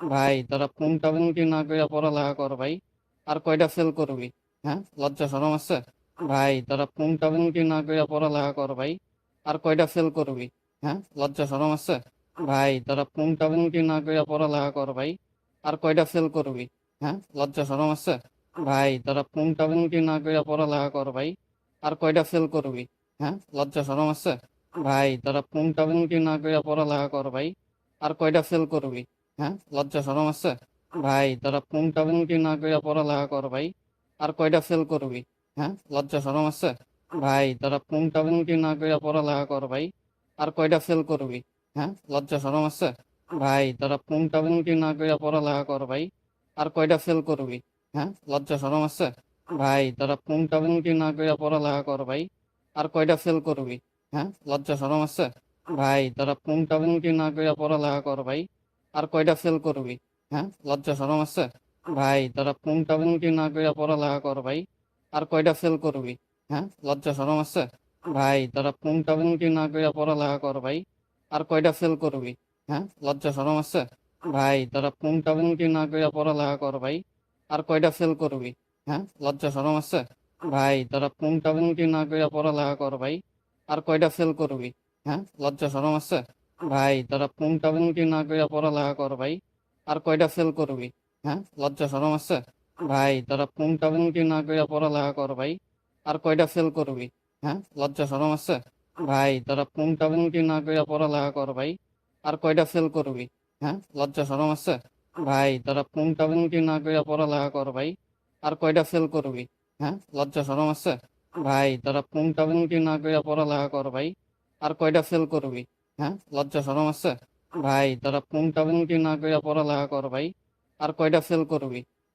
ভাই তোরা পুংটা পুংটি না কইরা পড়ালেখা কর ভাই। আর কয়টা ফেল করবি? হ্যাঁ, লজ্জা শরম আছে? ভাই তোরা পুংটা পুংটি না কইরা পড়ালেখা কর ভাই। আর কয়টা ফেল করবি? হ্যাঁ, লজ্জা শরম আছে? ভাই তোরা পুংটা পুংটি না কইরা পড়ালেখা কর ভাই। আর কয়টা ফেল করবি? হ্যাঁ, লজ্জা শরম আছে? ভাই তোরা পুংটা পুংটি না কইরা পড়ালেখা কর ভাই। আর কয়টা ফেল করবি? হ্যাঁ, লজ্জা শরম আছে? ভাই তোরা পুংটা পুংটি না কইরা পড়ালেখা কর ভাই। আর কয়টা ফেল করবি? হ্যাঁ, লজ্জা শরম আছে? ভাই তোরা পুংটা পুংটি না কইরা পড়ালেখা কর ভাই। আর কয়টা ফেল করবি? হ্যাঁ, লজ্জা শরম আছে? ভাই তোরা পুংটা পুংটি না কইরা পড়ালেখা কর ভাই। আর কয়টা ফেল করবি? হ্যাঁ, লজ্জা শরম আছে? ভাই তোরা পুংটা পুংটি না কইরা পড়ালেখা কর ভাই। আর কয়টা ফেল করবি? হ্যাঁ, লজ্জা শরম আছে? ভাই তোরা পুংটা পুংটি না কইরা পড়ালেখা কর ভাই। আর কয়টা ফেল করবি? হ্যাঁ, লজ্জা শরম আছে? ভাই তোরা পুংটা পুংটি না কইরা পড়ালেখা কর ভাই। আর কয়টা ফেল করবি? হ্যাঁ, লজ্জা শরম আছে? ভাই তোরা পুংটা পুংটি না কইরা পড়ালেখা কর ভাই। আর কয়টা ফেল করবি? হ্যাঁ, লজ্জা শরম আছে? ভাই তোরা পুংটা পুংটি না কইরা পড়ালেখা কর ভাই। আর কয়টা ফেল করবি? হ্যাঁ, লজ্জা শরম আছে? ভাই তোরা পুংটা পুংটি না কইরা পড়ালেখা কর ভাই। আর কয়টা ফেল করবি? হ্যাঁ, লজ্জা শরম আছে? ভাই তোরা পুংটা পুংটি না কইরা পড়ালেখা কর ভাই। আর কয়টা ফেল করবি? হ্যাঁ, লজ্জা শরম আছে? ভাই তোরা পুংটা পুংটি না কইরা পড়ালেখা কর ভাই। আর কয়টা ফেল করবি? হ্যাঁ, লজ্জা শরম আছে? ভাই তোরা পুংটা পুংটি না কইরা পড়ালেখা কর ভাই। আর কয়টা ফেল করবি? হ্যাঁ, লজ্জা শরম আছে? ভাই তোরা পুংটা পুংটি না কইরা পড়ালেখা কর ভাই। আর কয়টা ফেল করবি? হ্যাঁ, লজ্জা শরম আছে? ভাই তোরা পুংটা পুংটি না কইরা পড়ালেখা কর ভাই। আর কয়টা ফেল করবি? হ্যাঁ, লজ্জা শরম আছে? ভাই তোরা পুংটা পুংটি না কইরা পড়ালেখা কর ভাই। আর কয়টা ফেল করবি? হ্যাঁ, লজ্জা শরম আছে? ভাই তোরা পুংটা পুংটি না কইরা পড়ালেখা কর ভাই। আর কয়টা ফেল করবি? হ্যাঁ, লজ্জা শরম আছে? ভাই তোরা পুংটা পুংটি না কইরা পড়ালেখা কর ভাই। আর কয়টা ফেল করবি? হ্যাঁ,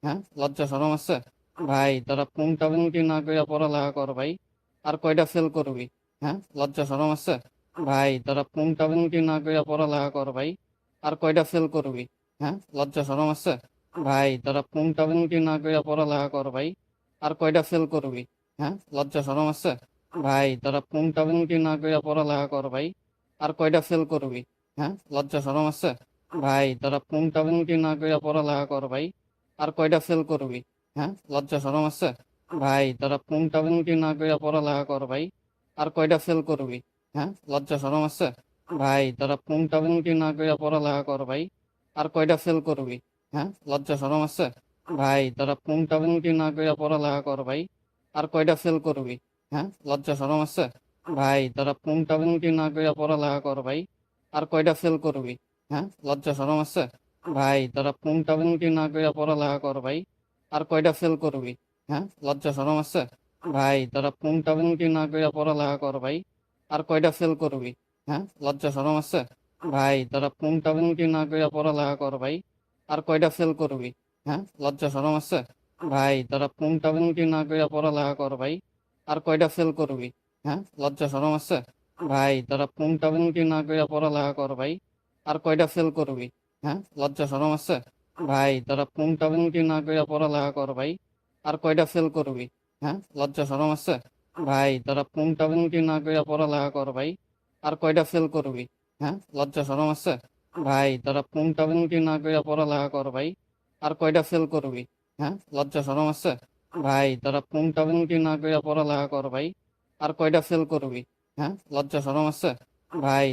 লজ্জা শরম আছে? ভাই তোরা পুংটা পুংটি না কইরা পড়ালেখা কর ভাই। আর কয়টা ফেল করবি? হ্যাঁ, লজ্জা শরম আছে? ভাই তোরা পুংটা পুংটি না কইরা পড়ালেখা কর ভাই। আর কয়টা ফেল করবি? হ্যাঁ, লজ্জা শরম আছে? ভাই তোরা পুংটা পুংটি না কইরা পড়ালেখা কর ভাই। আর কয়টা ফেল করবি? হ্যাঁ, লজ্জা শরম আছে? ভাই তোরা পুংটা পুংটি না কইরা পড়ালেখা কর ভাই। আর কয়টা ফেল করবি? হ্যাঁ, লজ্জা শরম আছে? ভাই তোরা পুংটা পুংটি না কইরা পড়ালেখা কর ভাই। আর কয়টা ফেল করবি? হ্যাঁ, লজ্জা শরম আছে? ভাই তোরা পুংটা পুংটি না কইরা পড়ালেখা কর ভাই। আর কয়টা ফেল করবি? হ্যাঁ, লজ্জা শরম আছে? ভাই তোরা পুংটা পুংটি না কইরা পড়ালেখা কর ভাই। আর কয়টা ফেল করবি? হ্যাঁ, লজ্জা শরম আছে? ভাই তোরা পুংটা পুংটি না কইরা পড়ালেখা কর ভাই। আর কয়টা ফেল করবি? হ্যাঁ, লজ্জা শরম আছে? ভাই তোরা পুংটা পুংটি না কইরা পড়ালেখা কর ভাই। আর কয়টা ফেল করবি? হ্যাঁ, লজ্জা শরম আছে? ভাই তোরা পুংটা পুংটি না কইরা পড়ালেখা কর ভাই। আর কয়টা ফেল করবি? হ্যাঁ, লজ্জা শরম আছে? ভাই তোরা পুংটা পুংটি না কইরা পড়ালেখা কর ভাই। আর কয়টা ফেল করবি? হ্যাঁ, লজ্জা শরম আছে? ভাই তোরা পুংটা পুংটি না কইরা পড়ালেখা কর ভাই। আর কয়টা ফেল করবি? হ্যাঁ, লজ্জা শরম আছে? ভাই তোরা পুংটা পুংটি না কইরা পড়ালেখা কর ভাই। আর কয়টা ফেল করবি? হ্যাঁ, লজ্জা শরম আছে? ভাই তোরা পুংটা পুংটি না কইরা পড়ালেখা কর ভাই। আর কয়টা ফেল করবি? হ্যাঁ, লজ্জা শরম আছে? ভাই তোরা পুংটা পুংটি না কইরা পড়ালেখা কর ভাই। আর কয়টা ফেল করবি? হ্যাঁ, লজ্জা শরম আছে? ভাই তোরা পুংটা পুংটি না কইরা পড়ালেখা কর ভাই। আর কয়টা ফেল করবি? হ্যাঁ, লজ্জা শরম আছে? ভাই তোরা পুংটা পুংটি না কইরা পড়ালেখা কর ভাই। আর কয়টা ফেল করবি? হ্যাঁ, লজ্জা শরম আছে? ভাই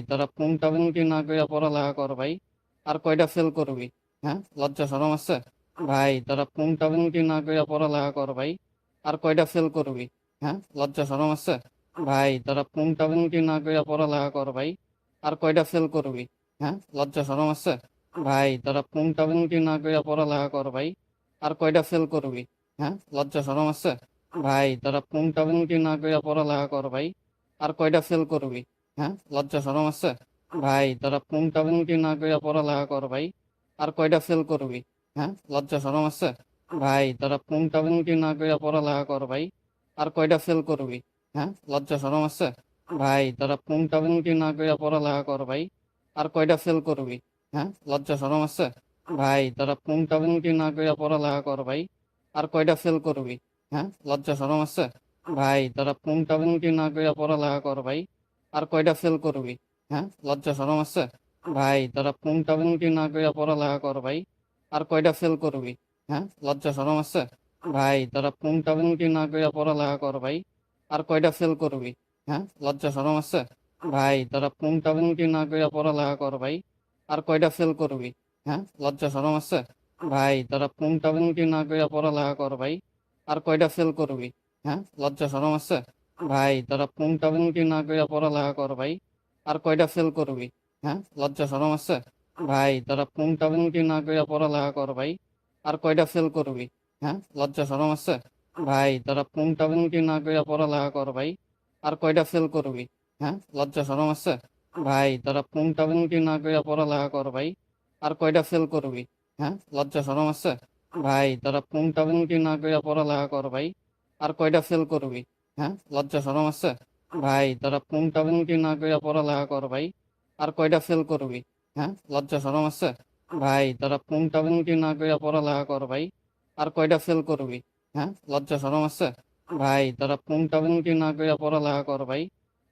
তোরা পুংটা পুংটি না কইরা পড়ালেখা কর ভাই। আর কয়টা ফেল করবি? হ্যাঁ, লজ্জা শরম আছে? ভাই তোরা পুংটা পুংটি না কইরা পড়ালেখা কর ভাই। আর কয়টা ফেল করবি? হ্যাঁ, লজ্জা শরম আছে? ভাই তোরা পুংটা পুংটি না কইরা পড়ালেখা কর ভাই। আর কয়টা ফেল করবি? হ্যাঁ, লজ্জা শরম আছে? ভাই তোরা পুংটা পুংটি না কইরা পড়ালেখা কর ভাই। আর কয়টা ফেল করবি? হ্যাঁ, লজ্জা শরম আছে? ভাই তোরা পুংটা পুংটি না কইরা পড়ালেখা কর ভাই। আর কয়টা ফেল করবি? হ্যাঁ, লজ্জা শরম আছে? ভাই তোরা পুংটা পুংটি না কইরা পড়ালেখা কর ভাই। আর কয়টা ফেল করবি? হ্যাঁ, লজ্জা শরম আছে? ভাই তোরা পুংটা পুংটি না কইরা পড়ালেখা কর ভাই। আর কয়টা ফেল করবি? হ্যাঁ, লজ্জা শরম আছে? ভাই তোরা পুংটা পুংটি না কইরা পড়ালেখা কর ভাই। আর কয়টা ফেল করবি? হ্যাঁ, লজ্জা শরম আছে? ভাই তোরা পুংটা পুংটি না কইরা পড়ালেখা কর ভাই। আর কয়টা ফেল করবি? হ্যাঁ, লজ্জা শরম আছে? ভাই তোরা পুংটা পুংটি না কইরা পড়ালেখা কর ভাই। আর কয়টা ফেল করবি? হ্যাঁ, লজ্জা শরম আছে? ভাই তোরা পুংটা পুংটি না কইরা পড়ালেখা কর ভাই। আর কয়টা ফেল করবি? হ্যাঁ, লজ্জা শরম আছে? ভাই তোরা পুংটা পুংটি না কইরা পড়ালেখা কর ভাই। আর কয়টা ফেল করবি? হ্যাঁ, লজ্জা শরম আছে? ভাই তোরা পুংটা পুংটি না কইরা পড়ালেখা কর ভাই। আর কয়টা ফেল করবি? হ্যাঁ, লজ্জা শরম আছে? ভাই তোরা পুংটা পুংটি না কইরা পড়ালেখা কর ভাই। আর কয়টা ফেল করবি? হ্যাঁ, লজ্জা শরম আছে? ভাই তোরা পুংটা পুংটি না কইরা পড়ালেখা কর ভাই। আর কয়টা ফেল করবি? হ্যাঁ, লজ্জা শরম আছে? ভাই তোরা পুংটা পুংটি না কইরা পড়ালেখা কর ভাই। আর কয়টা ফেল করবি? হ্যাঁ, লজ্জা শরম আছে? ভাই তোরা পুংটা পুংটি না কইরা পড়ালেখা কর ভাই। আর কয়টা ফেল করবি? হ্যাঁ, লজ্জা শরম আছে? ভাই তোরা পুংটা পুংটি না কইরা পড়ালেখা কর ভাই। আর কয়টা ফেল করবি? হ্যাঁ, লজ্জা শরম আছে? ভাই তোরা পুংটা পুংটি না কইরা পড়ালেখা কর ভাই। আর কয়টা ফেল করবি? হ্যাঁ, লজ্জা শরম আছে? ভাই তোরা পুংটা পুংটি না কইরা পড়ালেখা কর ভাই। আর কয়টা ফেল করবি? হ্যাঁ, লজ্জা শরম আছে? ভাই তোরা পুংটা পুংটি না কইরা পড়ালেখা কর ভাই। আর কয়টা ফেল করবি? হ্যাঁ, লজ্জা শরম আছে? ভাই তোরা পুংটা পুংটি না কইরা পড়ালেখা কর ভাই।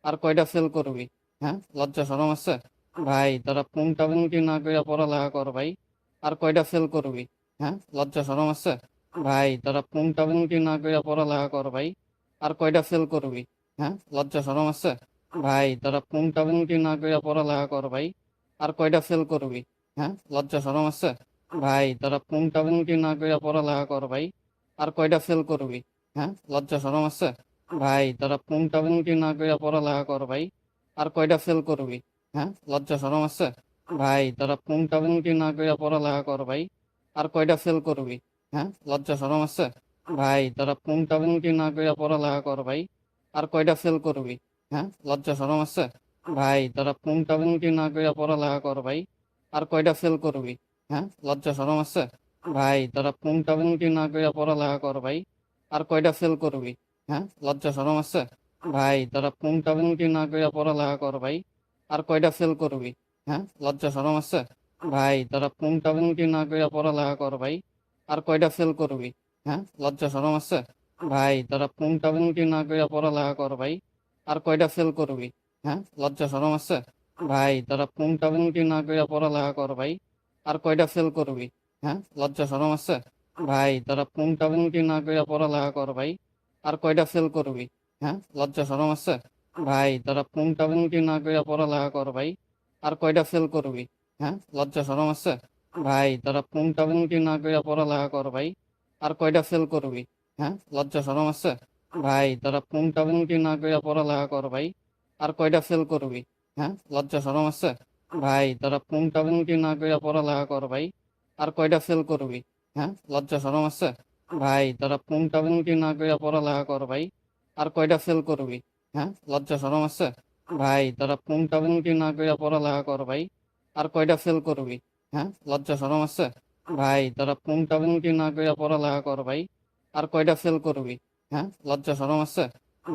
আর কয়টা ফেল করবি? হ্যাঁ, লজ্জা শরম আছে? ভাই তোরা পুংটা পুংটি না কইরা পড়ালেখা কর ভাই। আর কয়টা ফেল করবি? হ্যাঁ, লজ্জা শরম আছে? ভাই তোরা পুংটা পুংটি না কইরা পড়ালেখা কর ভাই। আর কয়টা ফেল করবি? হ্যাঁ, লজ্জা শরম আছে? ভাই তোরা পুংটা পুংটি না কইরা পড়ালেখা কর ভাই। আর কয়টা ফেল করবি? হ্যাঁ, লজ্জা শরম আছে? ভাই তোরা পুংটা পুংটি না কইরা পড়ালেখা কর ভাই। আর কয়টা ফেল করবি? হ্যাঁ, লজ্জা শরম আছে? ভাই তোরা পুংটা পুংটি না কইরা পড়ালেখা কর ভাই। আর কয়টা ফেল করবি? হ্যাঁ, লজ্জা শরম আছে? ভাই তোরা পুংটা পুংটি না কইরা পড়ালেখা কর ভাই। আর কয়টা ফেল করবি? হ্যাঁ, লজ্জা শরম আছে? ভাই তোরা পুংটা পুংটি না কইরা পড়ালেখা কর ভাই। আর কয়টা ফেল করবি? হ্যাঁ, লজ্জা শরম আছে? ভাই তোরা পুংটা পুংটি না কইরা পড়ালেখা কর ভাই। আর কয়টা ফেল করবি? হ্যাঁ, লজ্জা শরম আছে? ভাই তোরা পুংটা পুংটি না কইরা পড়ালেখা কর ভাই। আর কয়টা ফেল করবি? হ্যাঁ, লজ্জা শরম আছে? ভাই তোরা পুংটা পুংটি না কইরা পড়ালেখা কর ভাই। আর কয়টা ফেল করবি? হ্যাঁ, লজ্জা শরম আছে? ভাই তোরা পুংটা পুংটি না কইরা পড়ালেখা কর ভাই। আর কয়টা ফেল করবি? হ্যাঁ, লজ্জা শরম আছে? ভাই তোরা পুংটা পুংটি না কইরা পড়ালেখা কর ভাই। আর কয়টা ফেল করবি? হ্যাঁ, লজ্জা শরম আছে? ভাই তোরা পুংটা পুংটি না কইরা পড়ালেখা কর ভাই। আর কয়টা ফেল করবি? হ্যাঁ, লজ্জা শরম আছে? ভাই তোরা পুংটা পুংটি না কইরা পড়ালেখা কর ভাই। আর কয়টা ফেল করবি? হ্যাঁ, লজ্জা শরম আছে? ভাই তোরা পুংটা পুংটি না কইরা পড়ালেখা কর ভাই। আর কয়টা ফেল করবি? হ্যাঁ, লজ্জা শরম আছে? ভাই তোরা পুংটা পুংটি না কইরা পড়ালেখা কর ভাই। আর কয়টা ফেল করবি? হ্যাঁ, লজ্জা শরম আছে? ভাই তোরা পুংটা পুংটি না কইরা পড়ালেখা কর ভাই। আর কয়টা ফেল করবি? হ্যাঁ, লজ্জা শরম আছে? ভাই তোরা পুংটা পুংটি না কইরা পড়ালেখা কর ভাই। আর কয়টা ফেল করবি? হ্যাঁ, লজ্জা শরম আছে? ভাই তোরা পুংটা পুংটি না কইরা পড়ালেখা কর ভাই। আর কয়টা ফেল করবি? হ্যাঁ, লজ্জা শরম আছে? ভাই তোরা পুংটা পুংটি না কইরা পড়ালেখা কর ভাই। আর কয়টা ফেল করবি? হ্যাঁ, লজ্জা শরম আছে? ভাই তোরা পুংটা পুংটি না কইরা পড়ালেখা কর ভাই। আর কয়টা ফেল করবি? হ্যাঁ, লজ্জা শরম আছে? ভাই তোরা পুংটা পুংটি না কইরা পড়ালেখা কর ভাই। আর কয়টা ফেল করবি? হ্যাঁ, লজ্জা শরম আছে? ভাই তোরা পুংটা পুংটি না কইরা পড়ালেখা কর ভাই। আর কয়টা ফেল করবি? হ্যাঁ, লজ্জা শরম আছে?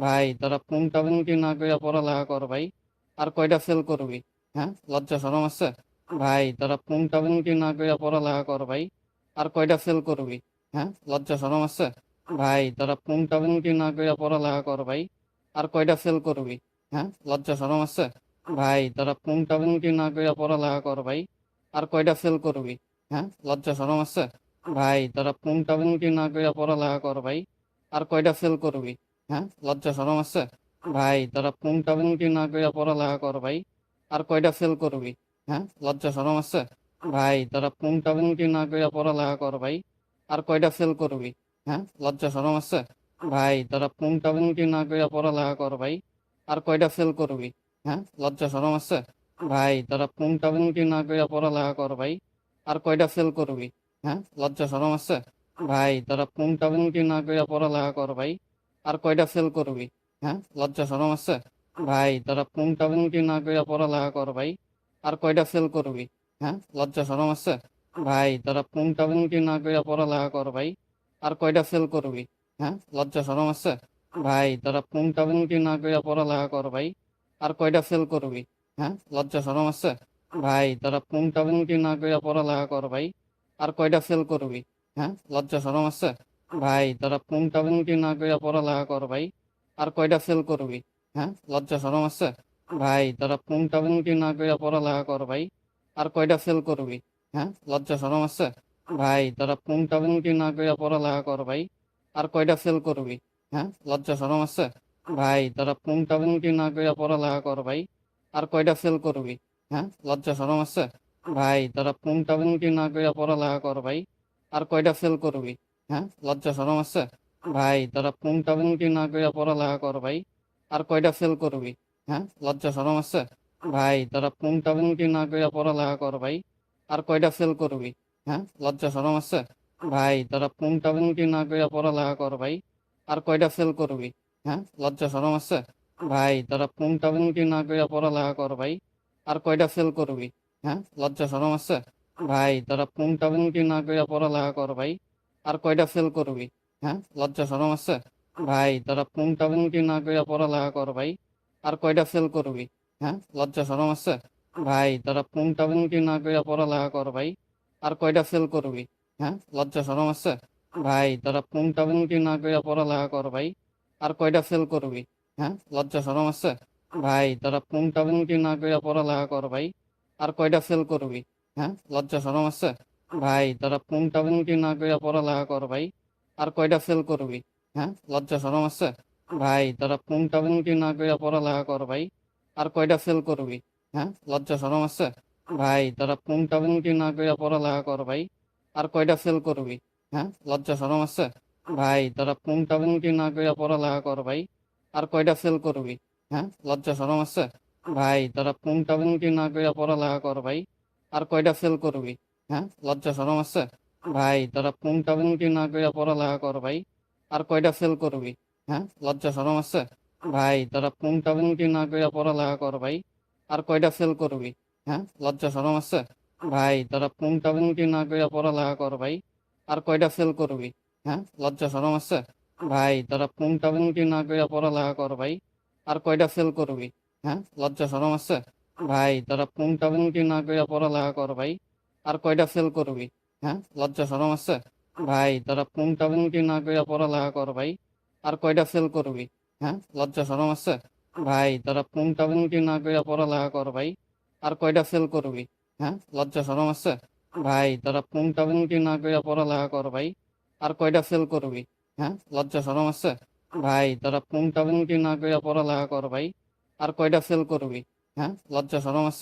ভাই তোরা পুংটা পুংটি না কইরা পড়ালেখা কর ভাই। আর কয়টা ফেল করবি? হ্যাঁ, লজ্জা শরম আছে? ভাই তোরা পুংটা পুংটি না কইরা পড়ালেখা কর ভাই। আর কয়টা ফেল করবি? হ্যাঁ, লজ্জা শরম আছে? ভাই তোরা পুংটা পুংটি না কইরা পড়ালেখা কর ভাই। আর কয়টা ফেল করবি? হ্যাঁ, লজ্জা শরম আছে? ভাই তোরা পুংটা পুংটি না কইরা পড়ালেখা কর ভাই। আর কয়টা ফেল করবি? হ্যাঁ, লজ্জা শরম আছে? ভাই তোরা পুংটা পুংটি না কইরা পড়ালেখা কর ভাই। আর কয়টা ফেল করবি? হ্যাঁ, লজ্জা শরম আছে? ভাই তোরা পুংটা পুংটি না কইরা পড়ালেখা কর ভাই। আর কয়টা ফেল করবি? হ্যাঁ, লজ্জা শরম আছে? ভাই তোরা পুংটা পুংটি না কইরা পড়ালেখা কর ভাই। আর কয়টা ফেল করবি? হ্যাঁ, লজ্জা শরম আছে? ভাই তোরা পুংটা পুংটি না কইরা পড়ালেখা কর ভাই। আর কয়টা ফেল করবি? হ্যাঁ, লজ্জা শরম আছে? ভাই তোরা পুংটা পুংটি না কইরা পড়ালেখা কর ভাই। আর কয়টা ফেল করবি? হ্যাঁ, লজ্জা শরম আছে? ভাই তোরা পুংটা পুংটি না কইরা পড়ালেখা কর ভাই। আর কয়টা ফেল করবি? হ্যাঁ, লজ্জা শরম আছে? ভাই তোরা পুংটা পুংটি না কইরা পড়ালেখা কর ভাই। আর কয়টা ফেল করবি? হ্যাঁ, লজ্জা শরম আছে? ভাই তোরা পুংটা পুংটি না কইরা পড়ালেখা কর ভাই। আর কয়টা ফেল করবি? হ্যাঁ, লজ্জা শরম আছে? ভাই তোরা পুংটা পুংটি না কইরা পড়ালেখা কর ভাই। আর কয়টা ফেল করবি? হ্যাঁ, লজ্জা শরম আছে? ভাই তোরা পুংটা পুংটি না কইরা পড়ালেখা কর ভাই। আর কয়টা ফেল করবি? হ্যাঁ, লজ্জা শরম আছে? ভাই তোরা পুংটা পুংটি না কইরা পড়ালেখা কর ভাই। আর কয়টা ফেল করবি? হ্যাঁ, লজ্জা শরম আছে? ভাই তোরা পুংটা পুংটি না কইরা পড়ালেখা কর ভাই। আর কয়টা ফেল করবি? হ্যাঁ, লজ্জা শরম আছে? ভাই তোরা পুংটা পুংটি না কইরা পড়ালেখা কর ভাই। আর কয়টা ফেল করবি? হ্যাঁ, লজ্জা শরম আছে? ভাই তোরা পুংটা পুংটি না কইরা পড়ালেখা কর ভাই। আর কয়টা ফেল করবি? হ্যাঁ, লজ্জা শরম আছে? ভাই তোরা পুংটা পুংটি না কইরা পড়ালেখা কর ভাই। আর কয়টা ফেল করবি? হ্যাঁ, লজ্জা শরম আছে? ভাই তোরা পুংটা পুংটি না কইরা পড়ালেখা কর ভাই। আর কয়টা ফেল করবি? হ্যাঁ, লজ্জা শরম আছে? ভাই তোরা পুংটা পুংটি না কইরা পড়ালেখা কর ভাই। আর কয়টা ফেল করবি? হ্যাঁ, লজ্জা শরম আছে? ভাই তোরা পুংটা পুংটি না কইরা পড়ালেখা কর ভাই। আর কয়টা ফেল করবি? হ্যাঁ, লজ্জা শরম আছে? ভাই তোরা পুংটা পুংটি না কইরা পড়ালেখা কর ভাই। আর কয়টা ফেল করবি? হ্যাঁ, লজ্জা শরম আছে? ভাই তোরা পুংটা পুংটি না কইরা পড়ালেখা কর ভাই। আর কয়টা ফেল করবি? হ্যাঁ, লজ্জা শরম আছে? ভাই তোরা পুংটা পুংটি না কইরা পড়ালেখা কর ভাই। আর কয়টা ফেল করবি? হ্যাঁ, লজ্জা শরম আছে? ভাই তোরা পুংটা পুংটি না কইরা পড়ালেখা কর ভাই। আর কয়টা ফেল করবি? হ্যাঁ, লজ্জা শরম আছে? ভাই তোরা পুংটা পুংটি না কইরা পড়ালেখা কর ভাই। আর কয়টা ফেল করবি? হ্যাঁ, লজ্জা শরম আছে? ভাই তোরা পুংটা পুংটি না কইরা পড়ালেখা কর ভাই। আর কয়টা ফেল করবি? হ্যাঁ, লজ্জা শরম আছে? ভাই তোরা পুংটা পুংটি না কইরা পড়ালেখা কর ভাই। আর কয়টা ফেল করবি? হ্যাঁ, লজ্জা শরম আছে? ভাই তোরা পুংটা পুংটি না কইরা পড়ালেখা কর ভাই। আর কয়টা ফেল করবি? হ্যাঁ, লজ্জা শরম আছে? ভাই তোরা পুংটা পুংটি না কইরা পড়ালেখা কর ভাই। আর কয়টা ফেল করবি? হ্যাঁ, লজ্জা শরম আছে? ভাই তোরা পুংটা পুংটি না কইরা পড়ালেখা কর ভাই। আর কয়টা ফেল করবি? হ্যাঁ, লজ্জা শরম আছে? ভাই তোরা পুংটা পুংটি না কইরা পড়ালেখা কর ভাই। আর কয়টা ফেল করবি? হ্যাঁ, লজ্জা শরম আছে? ভাই তোরা পুংটা পুংটি না কইরা পড়ালেখা কর ভাই। আর কয়টা ফেল করবি? হ্যাঁ, লজ্জা শরম আছে? ভাই তোরা পুংটা পুংটি না কইরা পড়ালেখা কর ভাই। আর কয়টা ফেল করবি? হ্যাঁ, লজ্জা শরম আছে? ভাই তোরা পুংটা পুংটি না কইরা পড়ালেখা কর ভাই। আর কয়টা ফেল করবি? হ্যাঁ, লজ্জা শরম আছে? ভাই তোরা পুংটা পুংটি না কইরা পড়ালেখা কর ভাই। আর কয়টা ফেল করবি? হ্যাঁ, লজ্জা শরম আছে? ভাই তোরা পুংটা পুংটি না কইরা পড়ালেখা কর ভাই। আর কয়টা ফেল করবি? হ্যাঁ, লজ্জা শরম আছে? ভাই তোরা পুংটা পুংটি না কইরা পড়ালেখা কর ভাই। আর কয়টা ফেল করবি? হ্যাঁ, লজ্জা শরম আছে? ভাই তোরা পুংটা পুংটি না কইরা পড়ালেখা কর ভাই। আর কয়টা ফেল করবি? হ্যাঁ, লজ্জা শরম আছে? ভাই তোরা পুংটা পুংটি না কইরা পড়ালেখা কর ভাই। আর কয়টা ফেল করবি? হ্যাঁ, লজ্জা শরম আছে? ভাই তোরা পুংটা পুংটি না কইরা পড়ালেখা কর ভাই। আর কয়টা ফেল করবি? হ্যাঁ, লজ্জা শরম আছে?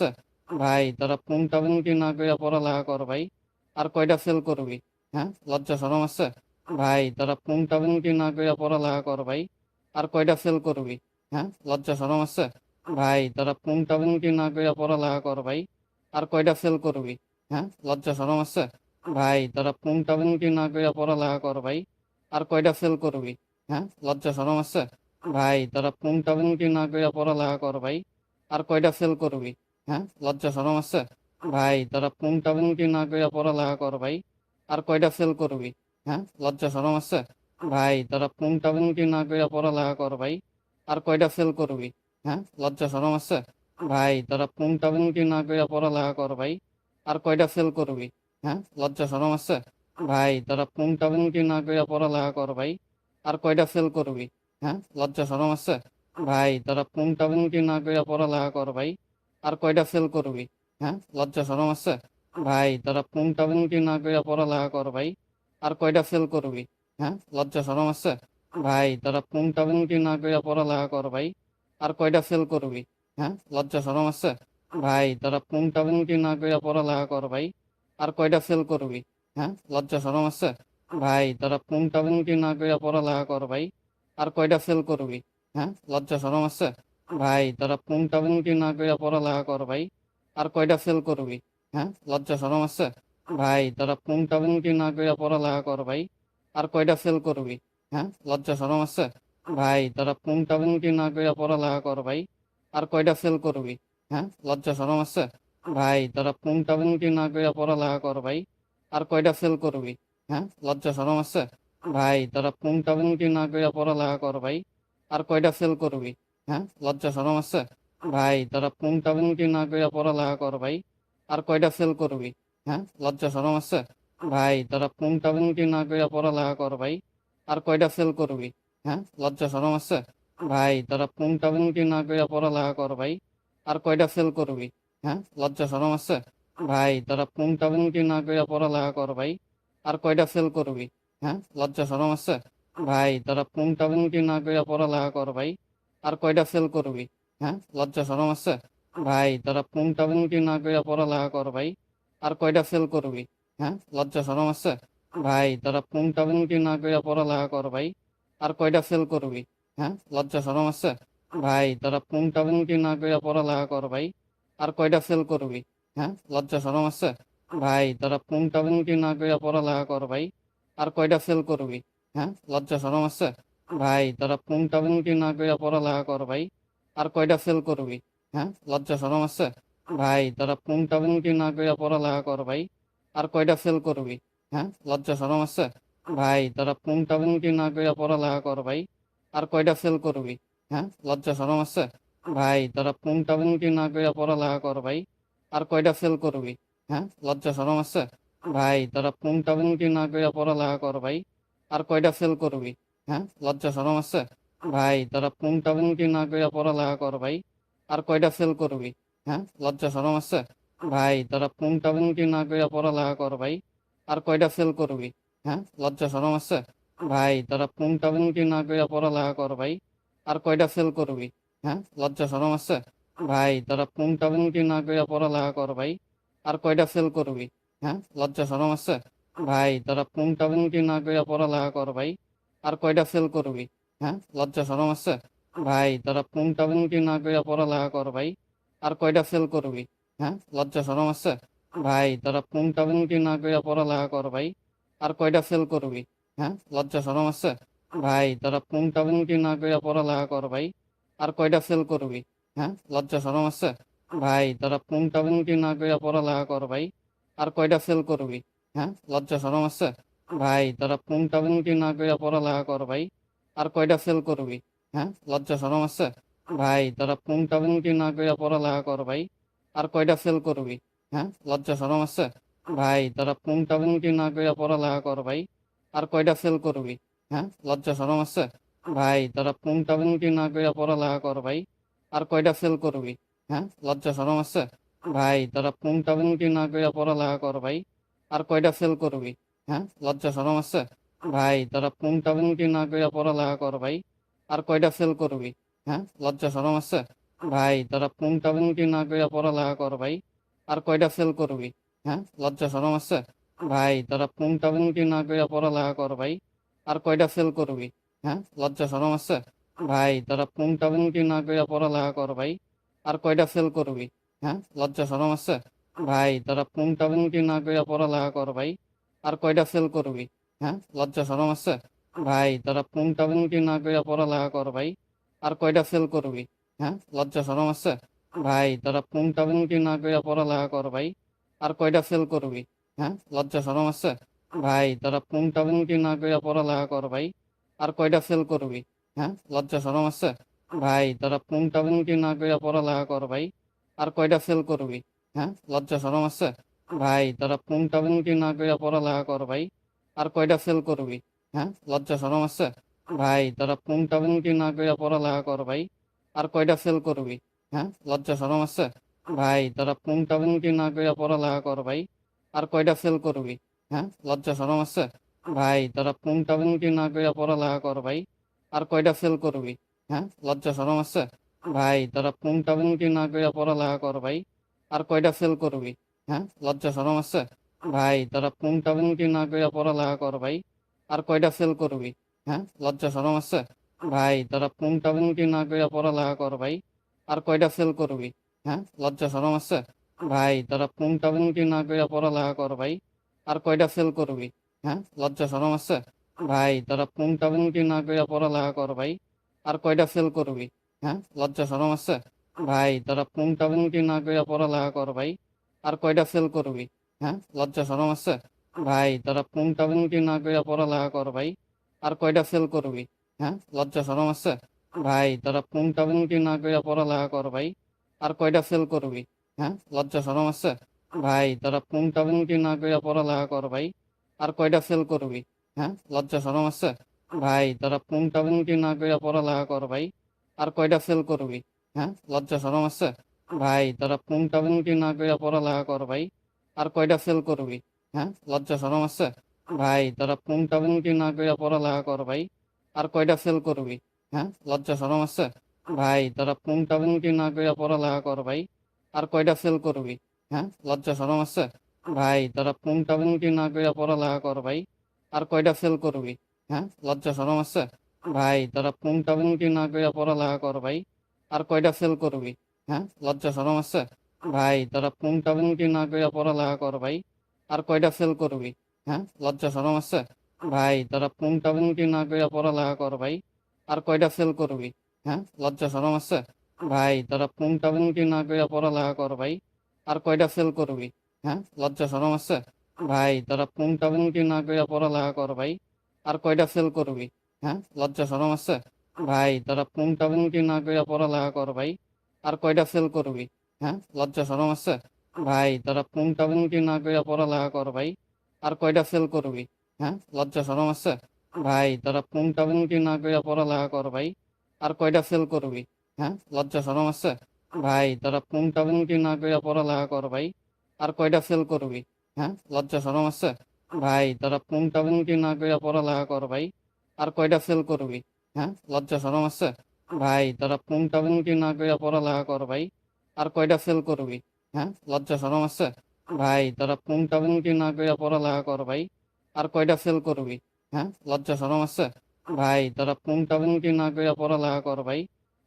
ভাই তোরা পুংটা পুংটি না কইরা পড়ালেখা কর ভাই। আর কয়টা ফেল করবি? হ্যাঁ, লজ্জা শরম আছে? ভাই তোরা পুংটা পুংটি না কইরা পড়ালেখা কর ভাই। আর কয়টা ফেল করবি? হ্যাঁ, লজ্জা শরম আছে? ভাই তোরা পুংটা পুংটি না কইরা পড়ালেখা কর ভাই। আর কয়টা ফেল করবি? হ্যাঁ, লজ্জা শরম আছে? ভাই তোরা পুংটা পুংটি না কইরা পড়ালেখা কর ভাই। আর কয়টা ফেল করবি? হ্যাঁ, লজ্জা শরম আছে? ভাই তোরা পুংটা পুংটি না কইরা পড়ালেখা কর ভাই। আর কয়টা ফেল করবি? হ্যাঁ, লজ্জা শরম আছে? ভাই তোরা পুংটা পুংটি না কইরা পড়ালেখা কর ভাই। আর কয়টা ফেল করবি? হ্যাঁ, লজ্জা শরম আছে? ভাই তোরা পুংটা পুংটি না কইরা পড়ালেখা কর ভাই। আর কয়টা ফেল করবি? হ্যাঁ, লজ্জা শরম আছে? ভাই তোরা পুংটা পুংটি না কইরা পড়ালেখা কর ভাই। আর কয়টা ফেল করবি? হ্যাঁ, লজ্জা শরম আছে? ভাই তোরা পুংটা পুংটি না কইরা পড়ালেখা কর ভাই। আর কয়টা ফেল করবি? হ্যাঁ, লজ্জা শরম আছে? ভাই তোরা পুংটা পুংটি না কইরা পড়ালেখা কর ভাই। আর কয়টা ফেল করবি? হ্যাঁ, লজ্জা শরম আছে? ভাই তোরা পুংটা পুংটি না কইরা পড়ালেখা কর ভাই। আর কয়টা ফেল করবি? হ্যাঁ, লজ্জা শরম আছে? ভাই তোরা পুংটা পুংটি না কইরা পড়ালেখা কর ভাই। আর কয়টা ফেল করবি? হ্যাঁ, লজ্জা শরম আছে? ভাই তোরা পুংটা পুংটি না কইরা পড়ালেখা কর ভাই। আর কয়টা ফেল করবি? হ্যাঁ, লজ্জা শরম আছে? ভাই তোরা পুংটা পুংটি না কইরা পড়ালেখা কর ভাই। আর কয়টা ফেল করবি? হ্যাঁ, লজ্জা শরম আছে? ভাই তোরা পুংটা পুংটি না কইরা পড়ালেখা কর ভাই। আর কয়টা ফেল করবি? হ্যাঁ, লজ্জা শরম আছে? ভাই তোরা পুংটা পুংটি না কইরা পড়ালেখা কর ভাই। আর কয়টা ফেল করবি? হ্যাঁ, লজ্জা শরম আছে? ভাই তোরা পুংটা পুংটি না কইরা পড়ালেখা কর ভাই। আর কয়টা ফেল করবি? হ্যাঁ, লজ্জা শরম আছে? ভাই তোরা পুংটা পুংটি না কইরা পড়ালেখা কর ভাই। আর কয়টা ফেল করবি? হ্যাঁ, লজ্জা শরম আছে? ভাই তোরা পুংটা পুংটি না কইরা পড়ালেখা কর ভাই। আর কয়টা ফেল করবি? হ্যাঁ, লজ্জা শরম আছে? ভাই তোরা পুংটা পুংটি না কইরা পড়ালেখা কর ভাই। আর কয়টা ফেল করবি? হ্যাঁ, লজ্জা শরম আছে? ভাই তোরা পুংটা পুংটি না কইরা পড়ালেখা কর ভাই। আর কয়টা ফেল করবি? হ্যাঁ, লজ্জা শরম আছে? ভাই তোরা পুংটা পুংটি না কইরা পড়ালেখা কর ভাই। আর কয়টা ফেল করবি? হ্যাঁ, লজ্জা শরম আছে? ভাই তোরা পুংটা পুংটি না কইরা পড়ালেখা কর ভাই। আর কয়টা ফেল করবি? হ্যাঁ, লজ্জা শরম আছে? ভাই তোরা পুংটা পুংটি না কইরা পড়ালেখা কর ভাই। আর কয়টা ফেল করবি? হ্যাঁ, লজ্জা শরম আছে? ভাই তোরা পুংটা পুংটি না কইরা পড়ালেখা কর ভাই। আর কয়টা ফেল করবি? হ্যাঁ, লজ্জা শরম আছে? ভাই তোরা পুংটা পুংটি না কইরা পড়ালেখা কর ভাই। আর কয়টা ফেল করবি? হ্যাঁ, লজ্জা শরম আছে? ভাই তোরা পুংটা পুংটি না কইরা পড়ালেখা কর ভাই। আর কয়টা ফেল করবি? হ্যাঁ, লজ্জা শরম আছে? ভাই তোরা পুংটা পুংটি না কইরা পড়ালেখা কর ভাই। আর কয়টা ফেল করবি? হ্যাঁ, লজ্জা শরম আছে? ভাই তোরা পুংটা পুংটি না কইরা পড়ালেখা কর ভাই। আর কয়টা ফেল করবি? হ্যাঁ, লজ্জা শরম আছে? ভাই তোরা পুংটা পুংটি না কইরা পড়ালেখা কর ভাই। আর কয়টা ফেল করবি? হ্যাঁ, লজ্জা শরম আছে? ভাই তোরা পুংটা পুংটি না কইরা পড়ালেখা কর ভাই। আর কয়টা ফেল করবি? হ্যাঁ, লজ্জা শরম আছে? ভাই তোরা পুংটা পুংটি না কইরা পড়ালেখা কর ভাই। আর কয়টা ফেল করবি? হ্যাঁ, লজ্জা শরম আছে? ভাই তোরা পুংটা পুংটি না কইরা পড়ালেখা কর ভাই। আর কয়টা ফেল করবি? হ্যাঁ, লজ্জা শরম আছে? ভাই তোরা পুংটা পুংটি না কইরা পড়ালেখা কর ভাই। আর কয়টা ফেল করবি? হ্যাঁ, লজ্জা শরম আছে? ভাই তোরা পুংটা পুংটি না কইরা পড়ালেখা কর ভাই। আর কয়টা ফেল করবি? হ্যাঁ, লজ্জা শরম আছে? ভাই তোরা পুংটা পুংটি না কইরা পড়ালেখা কর ভাই। আর কয়টা ফেল করবি? হ্যাঁ, লজ্জা শরম আছে? ভাই তোরা পুংটা পুংটি না কইরা পড়ালেখা কর ভাই। আর কয়টা ফেল করবি? হ্যাঁ, লজ্জা শরম আছে? ভাই তোরা পুংটা পুংটি না কইরা পড়ালেখা কর ভাই। আর কয়টা ফেল করবি? হ্যাঁ, লজ্জা শরম আছে? ভাই তোরা পুংটা পুংটি না কইরা পড়ালেখা কর ভাই। আর কয়টা ফেল করবি? হ্যাঁ, লজ্জা শরম আছে? ভাই তোরা পুংটা পুংটি না কইরা পড়ালেখা কর ভাই। আর কয়টা ফেল করবি? হ্যাঁ, লজ্জা শরম আছে? ভাই তোরা পুংটা পুংটি না কইরা পড়ালেখা কর ভাই। আর কয়টা ফেল করবি? হ্যাঁ, লজ্জা শরম আছে? ভাই তোরা পুংটা পুংটি না কইরা পড়ালেখা কর ভাই। আর কয়টা ফেল করবি? হ্যাঁ, লজ্জা শরম আছে? ভাই তোরা পুংটা পুংটি না কইরা পড়ালেখা কর ভাই। আর কয়টা ফেল করবি? হ্যাঁ, লজ্জা শরম আছে? ভাই তোরা পুংটা পুংটি না কইরা পড়ালেখা কর ভাই। আর কয়টা ফেল করবি? হ্যাঁ, লজ্জা শরম আছে? ভাই তোরা পুংটা পুংটি না কইরা পড়ালেখা কর ভাই। আর কয়টা ফেল করবি? হ্যাঁ, লজ্জা শরম আছে? ভাই তোরা পুংটা পুংটি না কইরা পড়ালেখা কর ভাই। আর কয়টা ফেল করবি? হ্যাঁ, লজ্জা শরম আছে? ভাই তোরা পুংটা পুংটি না কইরা পড়ালেখা কর ভাই। আর কয়টা ফেল করবি? হ্যাঁ, লজ্জা শরম আছে? ভাই তোরা পুংটা পুংটি না কইরা পড়ালেখা কর ভাই। আর কয়টা ফেল করবি? হ্যাঁ, লজ্জা শরম আছে? ভাই তোরা পুংটা পুংটি না কইরা পড়ালেখা কর ভাই। আর কয়টা ফেল করবি? হ্যাঁ, লজ্জা শরম আছে? ভাই তোরা পুংটা পুংটি না কইরা পড়ালেখা কর ভাই। আর কয়টা ফেল করবি? হ্যাঁ, লজ্জা শরম আছে? ভাই তোরা পুংটা পুংটি না কইরা পড়ালেখা কর ভাই। আর কয়টা ফেল করবি? হ্যাঁ, লজ্জা শরম আছে? ভাই তোরা পুংটা পুংটি না কইরা পড়ালেখা কর ভাই। আর কয়টা ফেল করবি? হ্যাঁ, লজ্জা শরম আছে? ভাই তোরা পুংটা পুংটি না কইরা পড়ালেখা কর ভাই। আর কয়টা ফেল করবি? হ্যাঁ, লজ্জা শরম আছে? ভাই তোরা পুংটা পুংটি না কইরা পড়ালেখা কর ভাই। আর কয়টা ফেল করবি? হ্যাঁ, লজ্জা শরম আছে? ভাই তোরা পুংটা পুংটি না কইরা পড়ালেখা কর ভাই। আর কয়টা ফেল করবি? হ্যাঁ, লজ্জা শরম আছে? ভাই তোরা পুংটা পুংটি না কইরা পড়ালেখা কর ভাই। আর কয়টা ফেল করবি? হ্যাঁ, লজ্জা শরম আছে? ভাই তোরা পুংটা পুংটি না কইরা পড়ালেখা কর ভাই। আর কয়টা ফেল করবি? হ্যাঁ, লজ্জা শরম আছে? ভাই তোরা পুংটা পুংটি না কইরা পড়ালেখা কর ভাই। আর কয়টা ফেল করবি? হ্যাঁ, লজ্জা শরম আছে? ভাই তোরা পুংটা পুংটি না কইরা পড়ালেখা কর ভাই। আর কয়টা ফেল করবি? হ্যাঁ, লজ্জা শরম আছে? ভাই তোরা পুংটা পুংটি না কইরা পড়ালেখা কর ভাই। আর কয়টা ফেল করবি? হ্যাঁ, লজ্জা শরম আছে? ভাই তোরা পুংটা পুংটি না কইরা পড়ালেখা কর ভাই। আর কয়টা ফেল করবি? হ্যাঁ, লজ্জা শরম আছে? ভাই তোরা পুংটা পুংটি না কইরা পড়ালেখা কর ভাই। আর কয়টা ফেল করবি? হ্যাঁ, লজ্জা শরম আছে? ভাই তোরা পুংটা পুংটি না কইরা পড়ালেখা কর ভাই। আর কয়টা ফেল করবি? হ্যাঁ, লজ্জা শরম আছে? ভাই তোরা পুংটা পুংটি না কইরা পড়ালেখা কর ভাই। আর কয়টা ফেল করবি? হ্যাঁ, লজ্জা শরম আছে? ভাই তোরা পুংটা পুংটি না কইরা পড়ালেখা কর ভাই। আর কয়টা ফেল করবি? হ্যাঁ, লজ্জা শরম আছে? ভাই তোরা পুংটা পুংটি না কইরা পড়ালেখা কর ভাই। আর কয়টা ফেল করবি? হ্যাঁ, লজ্জা শরম আছে? ভাই তোরা পুংটা পুংটি না কইরা পড়ালেখা কর ভাই। আর কয়টা ফেল করবি? হ্যাঁ, লজ্জা শরম আছে? ভাই তোরা পুংটা পুংটি না কইরা পড়ালেখা কর ভাই। আর কয়টা ফেল করবি? হ্যাঁ, লজ্জা শরম আছে? ভাই তোরা পুংটা পুংটি না কইরা পড়ালেখা কর ভাই। আর কয়টা ফেল করবি? হ্যাঁ, লজ্জা শরম আছে? ভাই তোরা পুংটাবিন কি না কইরা পড়ালেখা কর ভাই, আর কয়টা ফেল করবি? হ্যাঁ, লজ্জা শরম আছে? ভাই তোরা পুংটাবিন কি না কইরা পড়ালেখা কর ভাই, আর কয়টা ফেল করবি? হ্যাঁ, লজ্জা শরম আছে? ভাই তোরা পুংটাবিন কি না কইরা পড়ালেখা কর ভাই, আর কয়টা ফেল করবি? হ্যাঁ, লজ্জা শরম আছে? ভাই তোরা পুংটাবিন কি না কইরা পড়ালেখা কর ভাই, আর কয়টা ফেল করবি? হ্যাঁ, লজ্জা শরম আছে? ভাই তোরা পুংটাবিন কি না কইরা পড়ালেখা কর ভাই, আর কয়টা ফেল করবি? হ্যাঁ, লজ্জা শরম আছে? ভাই তোরা পুংটাবিন কি না কইরা পড়ালেখা কর ভাই, আর কয়টা ফেল করবি? হ্যাঁ, লজ্জা শরম আছে? ভাই তোরা পুংটাবিন কি না কইরা পড়ালেখা কর ভাই, আর কয়টা ফেল করবি? হ্যাঁ, লজ্জা শরম আছে? ভাই তোরা পুংটাবিন কি না কইরা পড়ালেখা কর ভাই, আর কয়টা ফেল করবি? হ্যাঁ, লজ্জা শরম আছে? ভাই তোরা পুংটাবিন কি না কইরা পড়ালেখা কর ভাই, আর কয়টা ফেল করবি? হ্যাঁ, লজ্জা শরম আছে? ভাই তোরা পুংটাবিন কি না কইরা পড়ালেখা কর ভাই, আর কয়টা ফেল করবি? হ্যাঁ, লজ্জা শরম আছে? ভাই তোরা পুংটাবিন কি না কইরা পড়ালেখা কর ভাই, আর কয়টা ফেল করবি? হ্যাঁ, লজ্জা শরম আছে? ভাই তোরা পুংটাবিন কি না কইরা পড়ালেখা কর ভাই, আর কয়টা ফেল করবি? হ্যাঁ, লজ্জা শরম আছে? ভাই তোরা পুংটাবিন কি না কইরা পড়ালেখা কর ভাই, আর কয়টা ফেল করবি? হ্যাঁ, লজ্জা শরম আছে? ভাই তোরা পুংটাবিন কি না কইরা পড়ালেখা কর ভাই, আর কয়টা ফেল করবি? হ্যাঁ, লজ্জা শরম আছে? ভাই তোরা পুংটাবিন কি না কইরা পড়ালেখা কর ভাই, আর কয়টা ফেল করবি? হ্যাঁ, লজ্জা শরম আছে? ভাই তোরা পুংটাবিন কি না কইরা পড়ালেখা কর ভাই, আর কয়টা ফেল করবি? হ্যাঁ, লজ্জা শরম আছে? ভাই তোরা পুংটাবিন কি না কইরা পড়ালেখা কর ভাই,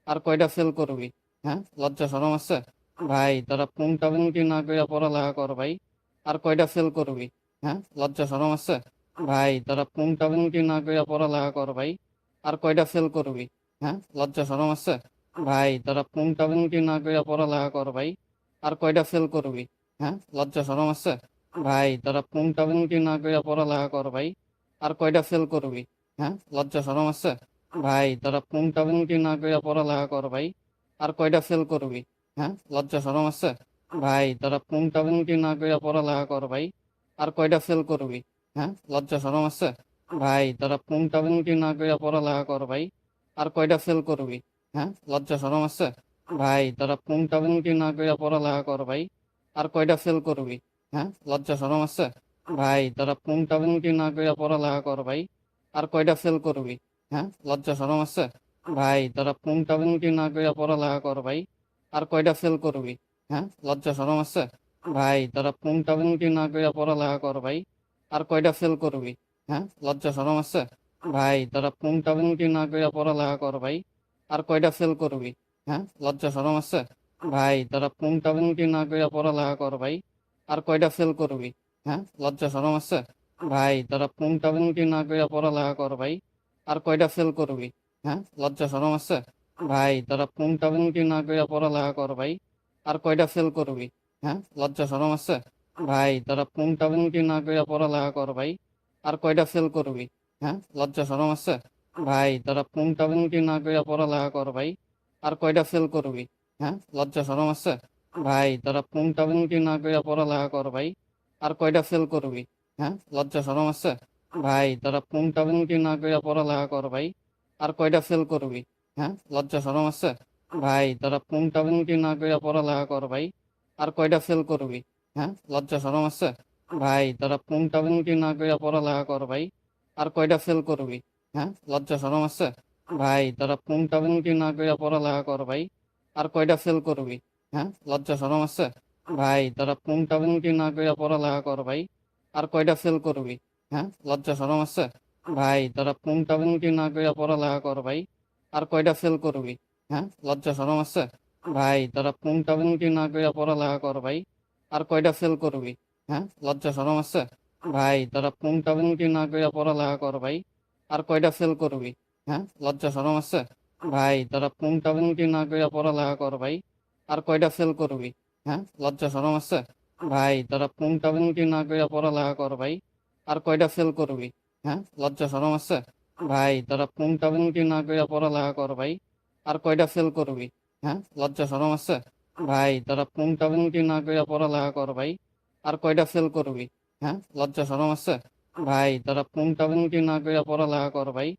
আর কয়টা ফেল করবি? হ্যাঁ, লজ্জা শরম আছে? ভাই তোরা পুংটাবিন কি না কইরা পড়ালেখা কর ভাই, আর কয়টা ফেল করবি? হ্যাঁ, লজ্জা শরম আছে? ভাই তোরা পুংটাবিন কি না কইরা পড়ালেখা কর ভাই, আর কয়টা ফেল করবি? হ্যাঁ, লজ্জা শরম আছে? ভাই তোরা পুংটাবিন কি না কইরা পড়ালেখা কর ভাই, আর কয়টা ফেল করবি? হ্যাঁ, লজ্জা শরম আছে? ভাই তোরা পুংটাবিন কি না কইরা পড়ালেখা কর ভাই, আর কয়টা ফেল করবি? হ্যাঁ, লজ্জা শরম আছে? ভাই তোরা পুংটাবিন কি না কইরা পড়ালেখা কর ভাই, আর কয়টা ফেল করবি? হ্যাঁ, লজ্জা শরম আছে? ভাই তোরা পুংটাবিন কি না কইরা পড়ালেখা কর ভাই, আর কয়টা ফেল করবি? হ্যাঁ, লজ্জা শরম আছে? ভাই তোরা পুংটাবিন কি না কইরা পড়ালেখা কর ভাই, আর কয়টা ফেল করবি? হ্যাঁ, লজ্জা শরম আছে? ভাই তোরা পুংটাবিন কি না কইরা পড়ালেখা কর ভাই, আর কয়টা ফেল করবি? হ্যাঁ, লজ্জা শরম আছে? ভাই তোরা পুংটাবিন কি না কইরা পড়ালেখা কর ভাই, আর কয়টা ফেল করবি? হ্যাঁ, লজ্জা শরম আছে? ভাই তোরা পুংটাবিন কি না কইরা পড়ালেখা কর ভাই, আর কয়টা ফেল করবি? হ্যাঁ, লজ্জা শরম আছে? ভাই তোরা পুংটাবিন কি না কইরা পড়ালেখা কর ভাই, আর কয়টা ফেল করবি? হ্যাঁ, লজ্জা শরম আছে? ভাই তোরা পুংটাবিন কি না কইরা পড়ালেখা কর ভাই, আর কয়টা ফেল করবি? হ্যাঁ, লজ্জা শরম আছে? ভাই তোরা পুংটাবিন কি না কইরা পড়ালেখা কর ভাই, আর কয়টা ফেল করবি? হ্যাঁ, লজ্জা শরম আছে? ভাই তোরা পুংটাবিন কি না কইরা পড়ালেখা কর ভাই, আর কয়টা ফেল করবি? হ্যাঁ, লজ্জা শরম আছে? ভাই তোরা পুংটাবিন কি না কইরা পড়ালেখা কর ভাই, আর কয়টা ফেল করবি? হ্যাঁ, লজ্জা শরম আছে? ভাই তোরা পুংটাবিন কি না কইরা পড়ালেখা কর ভাই, আর কয়টা ফেল করবি? হ্যাঁ, লজ্জা শরম আছে? ভাই তোরা পুংটাবিন কি না কইরা পড়ালেখা কর ভাই, আর কয়টা ফেল করবি? হ্যাঁ, লজ্জা শরম আছে? ভাই তোরা পুংটাবিন কি না কইরা পড়ালেখা কর ভাই, আর কয়টা ফেল করবি? হ্যাঁ, লজ্জা শরম আছে? ভাই তোরা পুংটাবিন কি না কইরা পড়ালেখা কর ভাই, আর কয়টা ফেল করবি? হ্যাঁ, লজ্জা শরম আছে? ভাই তোরা পুংটাবিন কি না কইরা পড়ালেখা কর ভাই, আর কয়টা ফেল করবি? হ্যাঁ, লজ্জা শরম আছে? ভাই তোরা পুংটাবিন কি না কইরা পড়ালেখা কর ভাই, আর কয়টা ফেল করবি? হ্যাঁ, লজ্জা শরম আছে? ভাই তোরা পুংটাবিন কি না কইরা পড়ালেখা কর ভাই, আর কয়টা ফেল করবি? হ্যাঁ, লজ্জা শরম আছে? ভাই তোরা পুংটাবিন কি না কইরা পড়ালেখা কর ভাই, আর কয়টা ফেল করবি? হ্যাঁ, লজ্জা শরম আছে? ভাই তোরা পুংটাবিন কি না কইরা পড়ালেখা কর ভাই, আর কয়টা ফেল করবি? হ্যাঁ, লজ্জা শরম আছে? ভাই তোরা পুংটাবিন কি না কইরা পড়ালেখা কর ভাই, আর কয়টা ফেল করবি? হ্যাঁ, লজ্জা শরম আছে? ভাই তোরা পুংটাবিন কি না কইরা পড়ালেখা কর ভাই, আর কয়টা ফেল করবি? হ্যাঁ, লজ্জা শরম আছে? ভাই তোরা পুংটাবিন কি না কইরা পড়ালেখা কর ভাই, আর কয়টা ফেল করবি? হ্যাঁ, লজ্জা শরম আছে? ভাই তোরা পুংটাবিন কি না কইরা পড়ালেখা কর ভাই, আর কয়টা ফেল করবি? হ্যাঁ, লজ্জা শরম আছে? ভাই তোরা পুংটাবিন কি না কইরা পড়ালেখা কর ভাই, আর কয়টা ফেল করবি? হ্যাঁ, লজ্জা শরম আছে? ভাই তোরা পুংটাবিন কি না কইরা পড়ালেখা কর ভাই,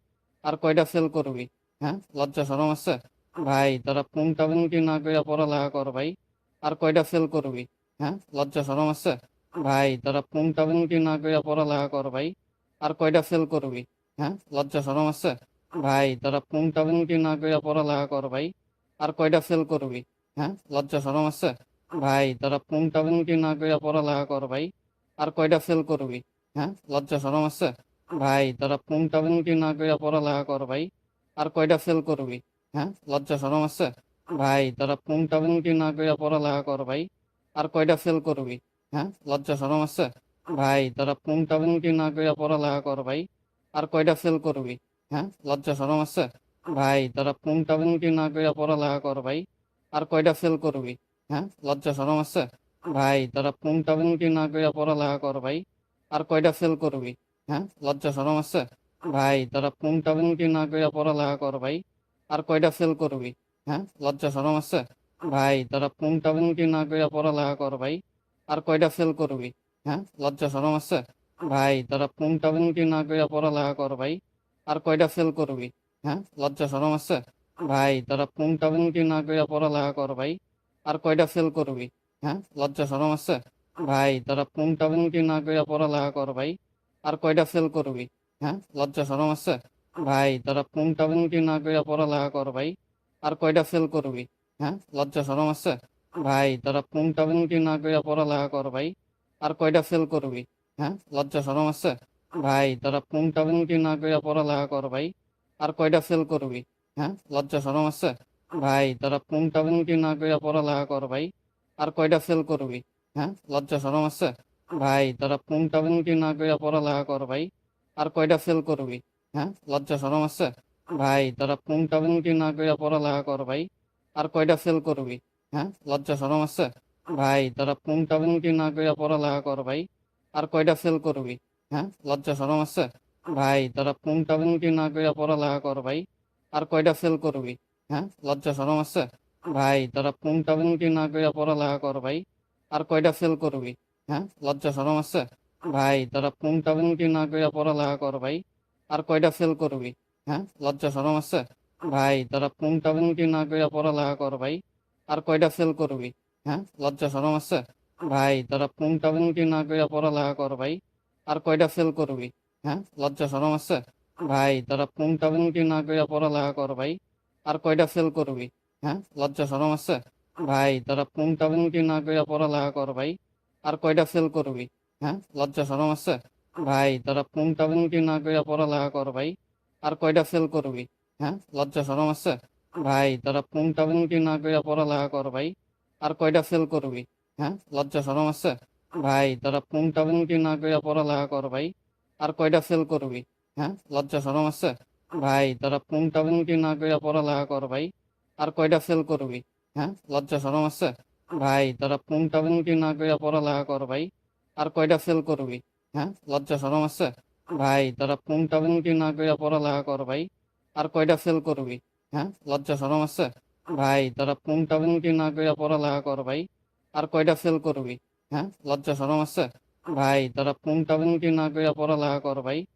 আর কয়টা ফেল করবি? হ্যাঁ, লজ্জা শরম আছে? ভাই তোরা পুংটাবিন কি না কইরা পড়ালেখা কর ভাই, আর কয়টা ফেল করবি? হ্যাঁ, লজ্জা শরম আছে? ভাই তোরা পুংটাবিন কি না কইরা পড়ালেখা কর ভাই, আর কয়টা ফেল করবি? হ্যাঁ, লজ্জা শরম আছে? ভাই তোরা পুংটাবিংটি না কইরা পড়ালেখা কর ভাই। আর কয়টা ফেল করবি? হ্যাঁ, লজ্জা শরম আছে? ভাই তোরা পুংটাবিংটি না কইরা পড়ালেখা কর ভাই। আর কয়টা ফেল করবি? হ্যাঁ, লজ্জা শরম আছে? ভাই তোরা পুংটাবিংটি না কইরা পড়ালেখা কর ভাই। আর কয়টা ফেল করবি? হ্যাঁ, লজ্জা শরম আছে? ভাই তোরা পুংটাবিংটি না কইরা পড়ালেখা কর ভাই। আর কয়টা ফেল করবি? হ্যাঁ, লজ্জা শরম আছে? ভাই তোরা পুংটাবিংটি না কইরা পড়ালেখা কর ভাই। আর কয়টা ফেল করবি? হ্যাঁ, লজ্জা শরম আছে? ভাই তোরা পুংটাবিংটি না কইরা পড়ালেখা কর ভাই। আর কয়টা ফেল করবি? হ্যাঁ, লজ্জা শরম আছে? ভাই তোরা পুংটাবিংটি না কইরা পড়ালেখা কর ভাই। আর কয়টা ফেল করবি? হ্যাঁ, লজ্জা শরম আছে? ভাই তোরা পুংটাবিংটি না কইরা পড়ালেখা কর ভাই। আর কয়টা ফেল করবি? হ্যাঁ, লজ্জা শরম আছে? ভাই তোরা পুংটাবিংটি না কইরা পড়ালেখা কর ভাই। আর কয়টা ফেল করবি? হ্যাঁ, লজ্জা শরম আছে? ভাই তোরা পুংটাবিংটি না কইরা পড়ালেখা কর ভাই। আর কয়টা ফেল করবি? হ্যাঁ, লজ্জা শরম আছে? ভাই তোরা পুংটাবিংটি না কইরা পড়ালেখা কর ভাই। আর কয়টা ফেল করবি? হ্যাঁ, লজ্জা শরম আছে? ভাই তোরা পুংটাবিংটি না কইরা পড়ালেখা কর ভাই। আর কয়টা ফেল করবি? হ্যাঁ, লজ্জা শরম আছে? ভাই তোরা পুংটাবিংটি না কইরা পড়ালেখা কর ভাই। আর কয়টা ফেল করবি? হ্যাঁ, লজ্জা শরম আছে? ভাই তোরা পুংটাবিংটি না কইরা পড়ালেখা কর ভাই। আর কয়টা ফেল করবি? হ্যাঁ, লজ্জা শরম আছে? ভাই তোরা পুংটাবিংটি না কইরা পড়ালেখা কর ভাই। আর কয়টা ফেল করবি? হ্যাঁ, লজ্জা শরম আছে? ভাই তোরা পুংটাবিংটি না কইরা পড়ালেখা কর ভাই। আর কয়টা ফেল করবি? হ্যাঁ, লজ্জা শরম আছে? ভাই তোরা পুংটাবিংটি না কইরা পড়ালেখা কর ভাই। আর কয়টা ফেল করবি? হ্যাঁ, লজ্জা শরম আছে? ভাই তোরা পুংটাবিংটি না কইরা পড়ালেখা কর ভাই। আর কয়টা ফেল করবি? হ্যাঁ, লজ্জা শরম আছে? ভাই তোরা পুংটাবিংটি না কইরা পড়ালেখা কর ভাই। আর কয়টা ফেল করবি? হ্যাঁ, লজ্জা শরম আছে? ভাই তোরা পুংটাবিংটি না কইরা পড়ালেখা কর ভাই। আর কয়টা ফেল করবি? হ্যাঁ, লজ্জা শরম আছে? ভাই তোরা পুংটাবিংটি না কইরা পড়ালেখা কর ভাই। আর কয়টা ফেল করবি? হ্যাঁ, লজ্জা শরম আছে? ভাই তোরা পুংটাবিংটি না কইরা পড়ালেখা কর ভাই। আর কয়টা ফেল করবি? হ্যাঁ, লজ্জা শরম আছে? ভাই তোরা পুংটাবিংটি না কইরা পড়ালেখা কর ভাই। আর কয়টা ফেল করবি? হ্যাঁ, লজ্জা শরম আছে? ভাই তোরা পুংটাবিংটি না কইরা পড়ালেখা কর ভাই। আর কয়টা ফেল করবি? হ্যাঁ, লজ্জা শরম আছে? ভাই তোরা পুংটাবিংটি না কইরা পড়ালেখা কর ভাই। আর কয়টা ফেল করবি? হ্যাঁ, লজ্জা শরম আছে? ভাই তোরা পুংটাবিংটি না কইরা পড়ালেখা কর ভাই। আর কয়টা ফেল করবি? হ্যাঁ, লজ্জা শরম আছে? ভাই তোরা পুংটাবিংটি না কইরা পড়ালেখা কর ভাই। আর কয়টা ফেল করবি? হ্যাঁ, লজ্জা শরম আছে? ভাই তোরা পুংটাবিংটি না কইরা পড়ালেখা কর ভাই। আর কয়টা ফেল করবি? হ্যাঁ, লজ্জা শরম আছে? ভাই তোরা পুংটাবিংটি না কইরা পড়ালেখা কর ভাই। আর কয়টা ফেল করবি? হ্যাঁ, লজ্জা শরম আছে? ভাই তোরা পুংটাবিংটি না কইরা পড়ালেখা কর ভাই। আর কয়টা ফেল করবি? হ্যাঁ, লজ্জা শরম আছে? ভাই তোরা পুংটাবিংটি না কইরা পড়ালেখা কর ভাই। আর কয়টা ফেল করবি? হ্যাঁ, লজ্জা শরম আছে? ভাই তোরা পুংটাবিংটি না কইরা পড়ালেখা কর ভাই। আর কয়টা ফেল করবি? হ্যাঁ, লজ্জা শরম আছে? ভাই তোরা পুংটাবিংটি না কইরা পড়ালেখা কর ভাই। আর কয়টা ফেল করবি? হ্যাঁ, লজ্জা শরম আছে? ভাই তোরা পুংটাবিংটি না কইরা পড়ালেখা কর ভাই। আর কয়টা ফেল করবি? হ্যাঁ, লজ্জা শরম আছে? ভাই তোরা পুংটাবিংটি না কইরা পড়ালেখা কর ভাই। আর কয়টা ফেল করবি? হ্যাঁ, লজ্জা শরম আছে? ভাই তোরা পুংটাবিংটি না কইরা পড়ালেখা কর ভাই।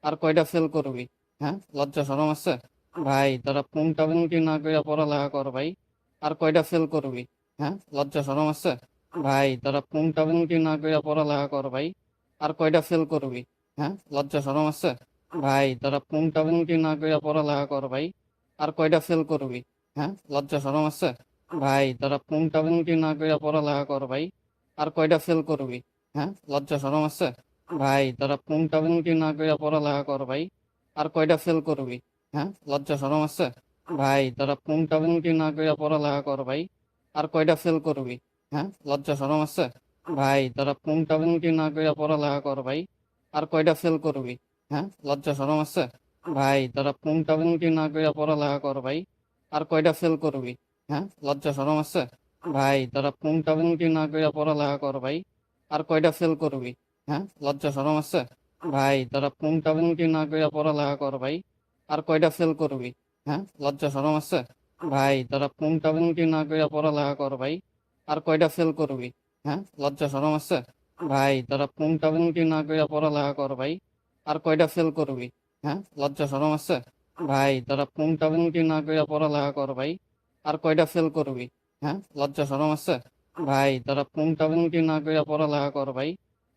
আর কয়টা ফেল করবি? হ্যাঁ, লজ্জা শরম আছে? ভাই তোরা পুংটাবিংটি না কইরা পড়ালেখা কর ভাই। আর কয়টা ফেল করবি? হ্যাঁ, লজ্জা শরম আছে? ভাই তোরা পুংটাবিংটি না কইরা পড়ালেখা কর ভাই। আর কয়টা ফেল করবি? হ্যাঁ, লজ্জা শরম আছে? ভাই তোরা পুংটাবিংটি না কইরা পড়ালেখা কর ভাই। আর কয়টা ফেল করবি? হ্যাঁ, লজ্জা শরম আছে? ভাই তোরা পুংটাবিংটি না কইরা পড়ালেখা কর ভাই। আর কয়টা ফেল করবি? হ্যাঁ, লজ্জা শরম আছে? ভাই তোরা পুংটাবিংটি না কইরা পড়ালেখা কর ভাই। আর কয়টা ফেল করবি? হ্যাঁ, লজ্জা শরম আছে? ভাই তোরা পুংটাবিংটি না কইরা পড়ালেখা কর ভাই। আর কয়টা ফেল করবি? হ্যাঁ, লজ্জা শরম আছে? ভাই তোরা পুংটাবিংটি না কইরা পড়ালেখা কর ভাই। আর কয়টা ফেল করবি? হ্যাঁ, লজ্জা শরম আছে? ভাই তোরা পুংটাবিংটি না কইরা পড়ালেখা কর ভাই। আর কয়টা ফেল করবি? হ্যাঁ, লজ্জা শরম আছে? ভাই তোরা পুংটাবিংটি না কইরা পড়ালেখা কর ভাই। আর কয়টা ফেল করবি? হ্যাঁ, লজ্জা শরম আছে? ভাই তোরা পুংটাবিংটি না কইরা পড়ালেখা কর ভাই। আর কয়টা ফেল করবি? হ্যাঁ, লজ্জা শরম আছে? ভাই তোরা পুংটাবিংটি না কইরা পড়ালেখা কর ভাই। আর কয়টা ফেল করবি? হ্যাঁ, লজ্জা শরম আছে? ভাই তোরা পুংটাবিংটি না কইরা পড়ালেখা কর ভাই। আর কয়টা ফেল করবি? হ্যাঁ, লজ্জা শরম আছে? ভাই তোরা পুংটাবিন কি না কইরা পড়ালেখা কর ভাই,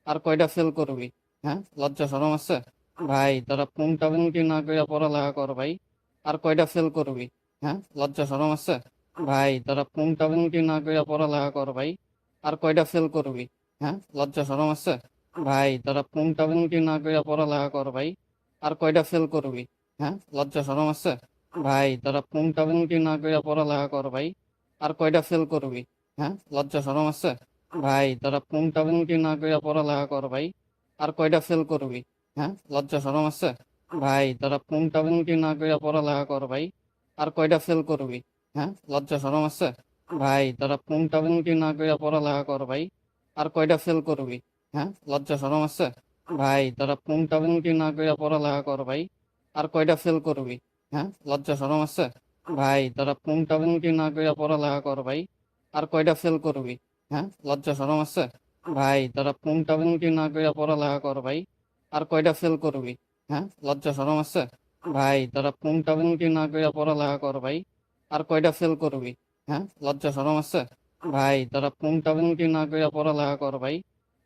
আর কয়টা ফেল করবি? হ্যাঁ, লজ্জা শরম আছে? ভাই তোরা পুংটাবিন কি না কইরা পড়ালেখা কর ভাই, আর কয়টা ফেল করবি? হ্যাঁ, লজ্জা শরম আছে? ভাই তোরা পুংটাবিন কি না কইরা পড়ালেখা কর ভাই, আর কয়টা ফেল করবি? হ্যাঁ, লজ্জা শরম আছে? ভাই তোরা পুংটাবিন কি না কইরা পড়ালেখা কর ভাই, আর কয়টা ফেল করবি? হ্যাঁ, লজ্জা শরম আছে? ভাই তোরা পুংটাবিন কি না কইরা পড়ালেখা কর ভাই, আর কয়টা ফেল করবি? হ্যাঁ, লজ্জা শরম আছে? ভাই তোরা পুংটাবিন কি না কইরা পড়ালেখা কর ভাই, আর কয়টা ফেল করবি? হ্যাঁ, লজ্জা শরম আছে? ভাই তোরা পুংটাবিন কি না কইরা পড়ালেখা কর ভাই, আর কয়টা ফেল করবি? হ্যাঁ, লজ্জা শরম আছে? ভাই তোরা পুংটাবিন কি না কইরা পড়ালেখা কর ভাই, আর কয়টা ফেল করবি? হ্যাঁ, লজ্জা শরম আছে? ভাই তোরা পুংটাবিন কি না কইরা পড়ালেখা কর ভাই, আর কয়টা ফেল করবি? হ্যাঁ, লজ্জা শরম আছে? ভাই তোরা পুংটাবিন কি না কইরা পড়ালেখা কর ভাই, আর কয়টা ফেল করবি? হ্যাঁ, লজ্জা শরম আছে? ভাই তোরা পুংটাবিন কি না কইরা পড়ালেখা কর ভাই, আর কয়টা ফেল করবি? হ্যাঁ, লজ্জা শরম আছে? ভাই তোরা পুংটাবিন কি না কইরা পড়ালেখা কর ভাই, আর কয়টা ফেল করবি? হ্যাঁ, লজ্জা শরম আছে? ভাই তোরা পুংটাবিন কি না কইরা পড়ালেখা কর ভাই, আর কয়টা ফেল করবি? হ্যাঁ, লজ্জা শরম আছে? ভাই তোরা পুংটাবিন কি না কইরা পড়ালেখা কর ভাই,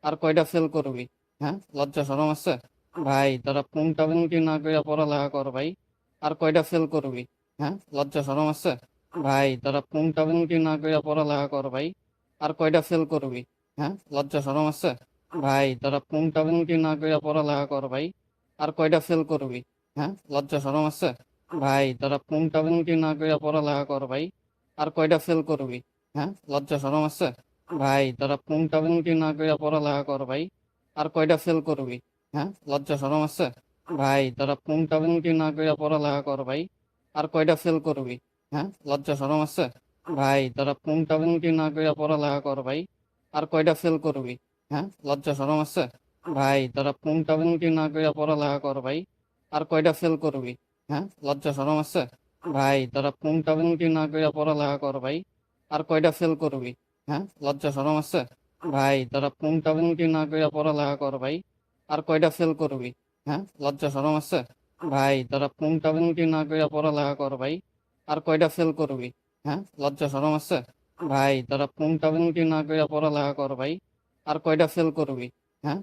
আর কয়টা ফেল করবি? হ্যাঁ, লজ্জা শরম আছে? ভাই তোরা পুংটাবিন কি না কইরা পড়ালেখা কর ভাই, আর কয়টা ফেল করবি? হ্যাঁ, লজ্জা শরম আছে? ভাই তোরা পুংটাবিন কি না কইরা পড়ালেখা কর ভাই, আর কয়টা ফেল করবি? হ্যাঁ, লজ্জা শরম আছে? ভাই তোরা পুংটাবিন কি না কইরা পড়ালেখা কর ভাই, আর কয়টা ফেল করবি? হ্যাঁ, লজ্জা শরম আছে? ভাই তোরা পুংটাবিন কি না কইরা পড়ালেখা কর ভাই, আর কয়টা ফেল করবি? হ্যাঁ, লজ্জা শরম আছে? ভাই তোরা পুংটাবিন কি না কইরা পড়ালেখা কর ভাই, আর কয়টা ফেল করবি? হ্যাঁ, লজ্জা শরম আছে? ভাই তোরা পুংটাবিন কি না কইরা পড়ালেখা কর ভাই, আর কয়টা ফেল করবি? হ্যাঁ, লজ্জা শরম আছে? ভাই তোরা পুংটাবিন কি না কইরা পড়ালেখা কর ভাই, আর কয়টা ফেল করবি? হ্যাঁ, লজ্জা শরম আছে? ভাই তোরা পুংটাবিন কি না কইরা পড়ালেখা কর ভাই, আর কয়টা ফেল করবি? হ্যাঁ, লজ্জা শরম আছে? ভাই তোরা পুংটাবিন কি না কইরা পড়ালেখা কর ভাই, আর কয়টা ফেল করবি? হ্যাঁ, লজ্জা শরম আছে? ভাই তোরা পুংটাবিন কি না কইরা পড়ালেখা কর ভাই, আর কয়টা ফেল করবি? হ্যাঁ, লজ্জা শরম আছে? ভাই তোরা পুংটাবিন কি না কইরা পড়ালেখা কর ভাই, আর কয়টা ফেল করবি? হ্যাঁ, লজ্জা শরম আছে? ভাই তোরা পুংটাবিন কি না কইরা পড়ালেখা কর ভাই, আর কয়টা ফেল করবি? হ্যাঁ, লজ্জা শরম আছে? ভাই তোরা পুংটাবিন কি না কইরা পড়ালেখা কর ভাই, আর কয়টা ফেল করবি? হ্যাঁ,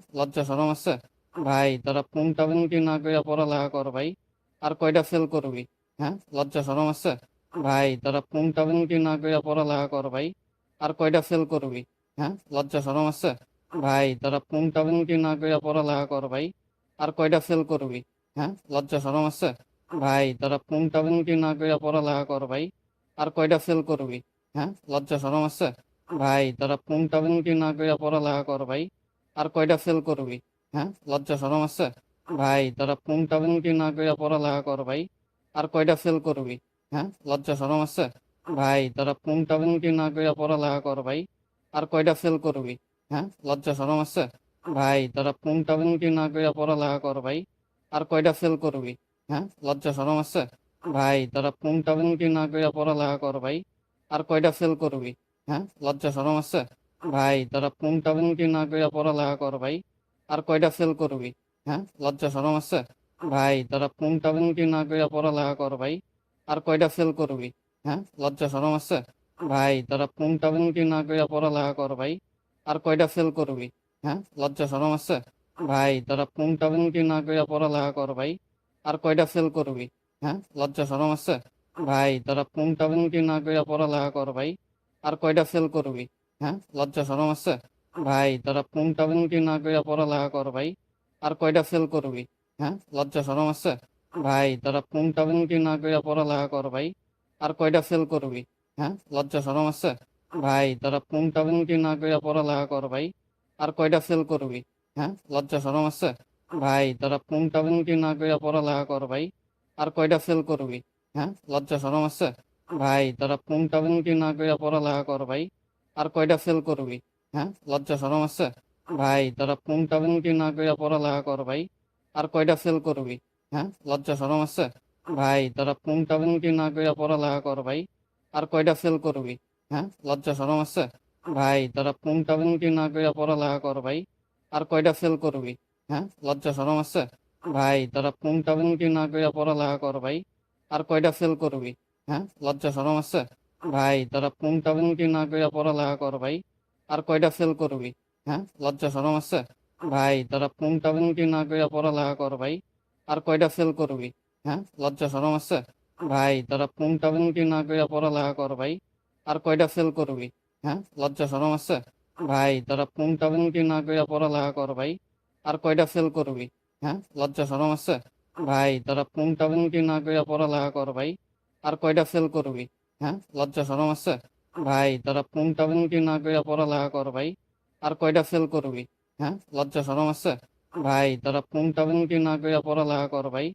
লজ্জা শরম আছে? ভাই তোরা পুংটাবিন কি না কইরা পড়ালেখা কর ভাই, আর কয়টা ফেল করবি? হ্যাঁ, লজ্জা শরম আছে? ভাই তোরা পুংটাবিন কি না কইরা পড়ালেখা কর ভাই, আর কয়টা ফেল করবি? হ্যাঁ, লজ্জা শরম আছে? ভাই তোরা পুংটাবিন কি না কইরা পড়ালেখা কর ভাই, আর কয়টা ফেল করবি? হ্যাঁ, লজ্জা শরম আছে? ভাই তোরা পুংটাবিন কি না কইরা পড়ালেখা কর ভাই, আর কয়টা ফেল করবি? হ্যাঁ, লজ্জা শরম আছে? ভাই তোরা পুংটাবিন কি না কইরা পড়ালেখা কর ভাই, আর কয়টা ফেল করবি? হ্যাঁ, লজ্জা শরম আছে? ভাই তোরা পুংটাবিন কি না কইরা পড়ালেখা কর ভাই, আর কয়টা ফেল করবি? হ্যাঁ, লজ্জা শরম আছে? ভাই তোরা পুংটাবিন কি না কইরা পড়ালেখা কর ভাই, আর কয়টা ফেল করবি? হ্যাঁ, লজ্জা শরম আছে? ভাই তোরা পুংটাবিন কি না কইরা পড়ালেখা কর ভাই, আর কয়টা ফেল করবি? হ্যাঁ, লজ্জা শরম আছে? ভাই তোরা পুংটাবিন কি না কইরা পড়ালেখা কর ভাই, আর কয়টা ফেল করবি? হ্যাঁ, লজ্জা শরম আছে? ভাই তোরা পুংটাবিন কি না কইরা পড়ালেখা কর ভাই, আর কয়টা ফেল করবি? হ্যাঁ, লজ্জা শরম আছে? ভাই তোরা পুংটাবিন কি না কইরা পড়ালেখা কর ভাই, আর কয়টা ফেল করবি? হ্যাঁ, লজ্জা শরম আছে? ভাই তোরা পুংটাবিন কি না কইরা পড়ালেখা কর ভাই, আর কয়টা ফেল করবি? হ্যাঁ, লজ্জা শরম আছে? ভাই তোরা পুংটাবিন কি না কইরা পড়ালেখা কর ভাই, আর কয়টা ফেল করবি? হ্যাঁ, লজ্জা শরম আছে? ভাই তোরা পুংটাবিন কি না কইরা পড়ালেখা কর ভাই, আর কয়টা ফেল করবি? হ্যাঁ, লজ্জা শরম আছে? ভাই তোরা পুংটাবিন কি না কইরা পড়ালেখা কর ভাই, আর কয়টা ফেল করবি? হ্যাঁ, লজ্জা শরম আছে? ভাই তোরা পুংটাবিন কি না কইরা পড়ালেখা কর ভাই, আর কয়টা ফেল করবি? হ্যাঁ, লজ্জা শরম আছে? ভাই তোরা পুংটাবিন কি না কইরা পড়ালেখা কর ভাই, আর কয়টা ফেল করবি? হ্যাঁ, লজ্জা শরম আছে? ভাই তোরা পুংটাবিন কি না কইরা পড়ালেখা কর ভাই, আর কয়টা ফেল করবি? হ্যাঁ, লজ্জা শরম আছে? ভাই তোরা পুংটাবিন কি না কইরা পড়ালেখা কর ভাই, আর কয়টা ফেল করবি? হ্যাঁ, লজ্জা শরম আছে? ভাই তোরা পুংটাবিন কি না কইরা পড়ালেখা কর ভাই, আর কয়টা ফেল করবি? হ্যাঁ, লজ্জা শরম আছে? ভাই তোরা পুংটাবিন কি না কইরা পড়ালেখা কর ভাই, আর কয়টা ফেল করবি? হ্যাঁ, লজ্জা শরম আছে? ভাই তোরা পুংটাবিন কি না কইরা পড়ালেখা কর ভাই, আর কয়টা ফেল করবি? হ্যাঁ, লজ্জা শরম আছে? ভাই তোরা পুংটাবুংটি না কইরা পড়ালেখা কর ভাই। আর কয়টা ফেল করবি? হ্যাঁ, লজ্জা শরম আছে? ভাই তোরা পুংটাবুংটি না কইরা পড়ালেখা কর ভাই। আর কয়টা ফেল করবি? হ্যাঁ, লজ্জা শরম আছে? ভাই তোরা পুংটাবুংটি না কইরা পড়ালেখা কর ভাই। আর কয়টা ফেল করবি? হ্যাঁ, লজ্জা শরম আছে? ভাই তোরা পুংটাবুংটি না কইরা পড়ালেখা কর ভাই। আর কয়টা ফেল করবি? হ্যাঁ, লজ্জা শরম আছে? ভাই তোরা পুংটাবুংটি না কইরা পড়ালেখা কর ভাই। আর কয়টা ফেল করবি? হ্যাঁ, লজ্জা শরম আছে? ভাই তোরা পুংটাবুংটি না কইরা পড়ালেখা কর ভাই।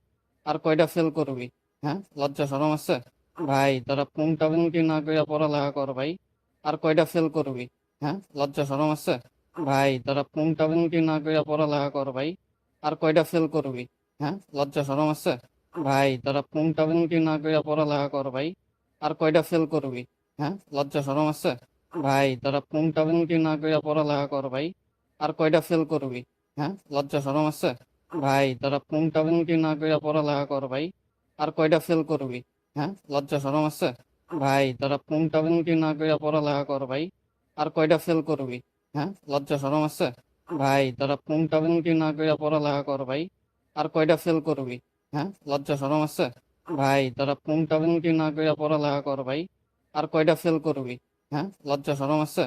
আর কয়টা ফেল করবি? হ্যাঁ, লজ্জা শরম আছে? ভাই তোরা পুংটাবুংটি না কইরা পড়ালেখা কর ভাই। আর কয়টা ফেল করবি? হ্যাঁ, লজ্জা শরম আছে? ভাই তোরা পুংটাবুংটি না কইরা পড়ালেখা কর ভাই। আর কয়টা ফেল করবি? হ্যাঁ, লজ্জা শরম আছে? ভাই তোরা পুংটাবুংটি না কইরা পড়ালেখা কর ভাই। আর কয়টা ফেল করবি? হ্যাঁ, লজ্জা শরম আছে? ভাই তোরা পুংটাবুংটি না কইরা পড়ালেখা কর ভাই। আর কয়টা ফেল করবি? হ্যাঁ, লজ্জা শরম আছে? ভাই তোরা পুংটাবুংটি না কইরা পড়ালেখা কর ভাই। আর কয়টা ফেল করবি? হ্যাঁ, লজ্জা শরম আছে? ভাই তোরা পুংটাবুংটি না কইরা পড়ালেখা কর ভাই। আর কয়টা ফেল করবি? হ্যাঁ, লজ্জা শরম আছে? ভাই তোরা পুংটাবুংটি না কইরা পড়ালেখা কর ভাই। আর কয়টা ফেল করবি? হ্যাঁ, লজ্জা শরম আছে? ভাই তোরা পুংটাবুংটি না কইরা পড়ালেখা কর ভাই। আর কয়টা ফেল করবি? হ্যাঁ, লজ্জা শরম আছে? ভাই তোরা পুংটাবুংটি না কইরা পড়ালেখা কর ভাই। আর কয়টা ফেল করবি? হ্যাঁ, লজ্জা শরম আছে?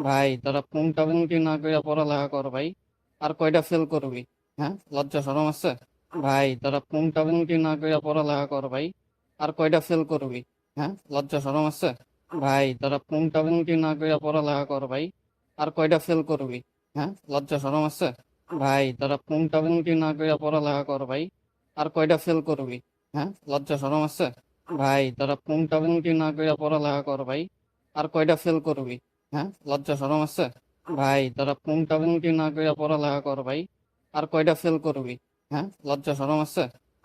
ভাই তোরা পুংটাবুংটি না কইরা পড়ালেখা কর ভাই। আর কয়টা ফেল করবি? হ্যাঁ, লজ্জা শরম আছে? ভাই তোরা পুংটাবুংটি না কইরা পড়ালেখা কর ভাই। আর কয়টা ফেল করবি? হ্যাঁ, লজ্জা শরম আছে? ভাই তোরা পুংটাবুংটি না কইরা পড়ালেখা কর ভাই। আর কয়টা ফেল করবি? হ্যাঁ, লজ্জা শরম আছে? ভাই তোরা পুংটাবুংটি না কইরা পড়ালেখা কর ভাই। আর কয়টা ফেল করবি? হ্যাঁ, লজ্জা শরম আছে? ভাই তোরা পুংটাবুংটি না কইরা পড়ালেখা কর ভাই। আর কয়টা ফেল করবি? হ্যাঁ, লজ্জা শরম আছে? ভাই তোরা পুংটাবুংটি না কইরা পড়ালেখা কর ভাই। আর কয়টা ফেল করবি? হ্যাঁ, লজ্জা শরম আছে?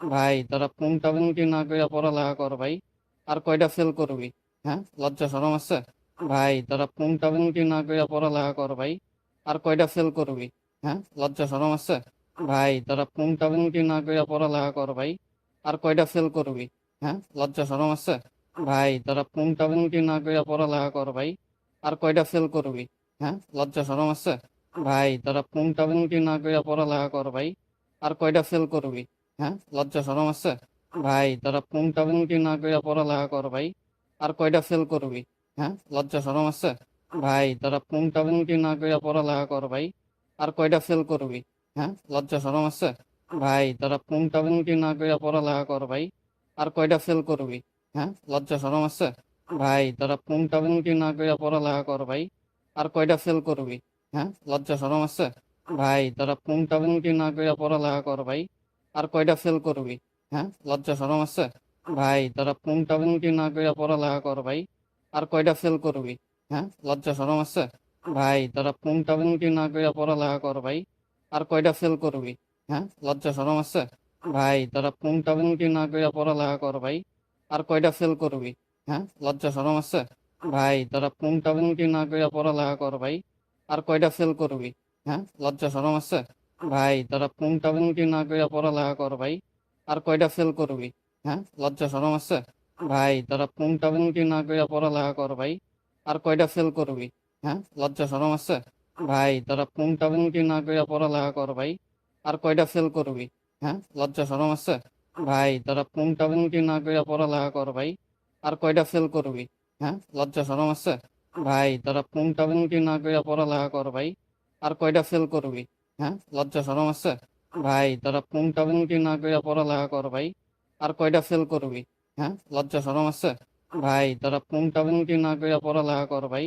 ভাই তোরা পুংটাবুংটি না কইরা পড়ালেখা কর ভাই। আর কয়টা ফেল করবি? হ্যাঁ, লজ্জা শরম আছে? ভাই তোরা পুংটাবুংটি না কইরা পড়ালেখা কর ভাই। আর কয়টা ফেল করবি? হ্যাঁ, লজ্জা শরম আছে? ভাই তোরা পুংটাবুংটি না কইরা পড়ালেখা কর ভাই। আর কয়টা ফেল করবি? হ্যাঁ, লজ্জা শরম আছে? ভাই তোরা পুংটাবুংটি না কইরা পড়ালেখা কর ভাই। আর কয়টা ফেল করবি? হ্যাঁ, লজ্জা শরম আছে? ভাই তোরা পুংটাবুংটি না কইরা পড়ালেখা কর ভাই। আর কয়টা ফেল করবি? হ্যাঁ, লজ্জা শরম আছে? ভাই তোরা পুংটাবুংটি না কইরা পড়ালেখা কর ভাই। আর কয়টা ফেল করবি? হ্যাঁ, লজ্জা শরম আছে? ভাই তোরা পুংটাবুংটি না কইরা পড়ালেখা কর ভাই। আর কয়টা ফেল করবি? হ্যাঁ, লজ্জা শরম আছে? ভাই তোরা পুংটাবুংটি না কইরা পড়ালেখা কর ভাই। আর কয়টা ফেল করবি? হ্যাঁ, লজ্জা শরম আছে? ভাই তোরা পুংটাবুংটি না কইরা পড়ালেখা কর ভাই। আর কয়টা ফেল করবি? হ্যাঁ, লজ্জা শরম আছে? ভাই তোরা পুংটাবুংটি না কইরা পড়ালেখা কর ভাই। আর কয়টা ফেল করবি? হ্যাঁ, লজ্জা শরম আছে? ভাই তোরা পুংটাবুংটি না কইরা পড়ালেখা কর ভাই। আর কয়টা ফেল করবি? হ্যাঁ, লজ্জা শরম আছে? ভাই তোরা পুংটাবুংটি না কইরা পড়ালেখা কর ভাই। আর কয়টা ফেল করবি? হ্যাঁ, লজ্জা শরম আছে? ভাই তোরা পুংটাবুংটি না কইরা পড়ালেখা কর ভাই। আর কয়টা ফেল করবি? হ্যাঁ, লজ্জা শরম আছে? ভাই তোরা পুংটাবুংটি না কইরা পড়ালেখা কর ভাই। আর কয়টা ফেল করবি? হ্যাঁ, লজ্জা শরম আছে? ভাই তোরা পুংটাবুংটি না কইরা পড়ালেখা কর ভাই। আর কয়টা ফেল করবি? হ্যাঁ, লজ্জা শরম আছে? ভাই তোরা পুংটাবুংটি না কইরা পড়ালেখা কর ভাই। আর কয়টা ফেল করবি? হ্যাঁ, লজ্জা শরম আছে? ভাই তোরা পুংটাবুংটি না কইরা পড়ালেখা কর ভাই। আর কয়টা ফেল করবি? হ্যাঁ, লজ্জা শরম আছে? ভাই তোরা পুংটাবুংটি না কইরা পড়ালেখা কর ভাই। আর কয়টা ফেল করবি? হ্যাঁ, লজ্জা শরম আছে? ভাই তোরা পুংটাবুংটি না কইরা পড়ালেখা কর ভাই। আর কয়টা ফেল করবি? হ্যাঁ, লজ্জা শরম আছে? ভাই তোরা পুংটাবুংটি না কইরা পড়ালেখা কর ভাই।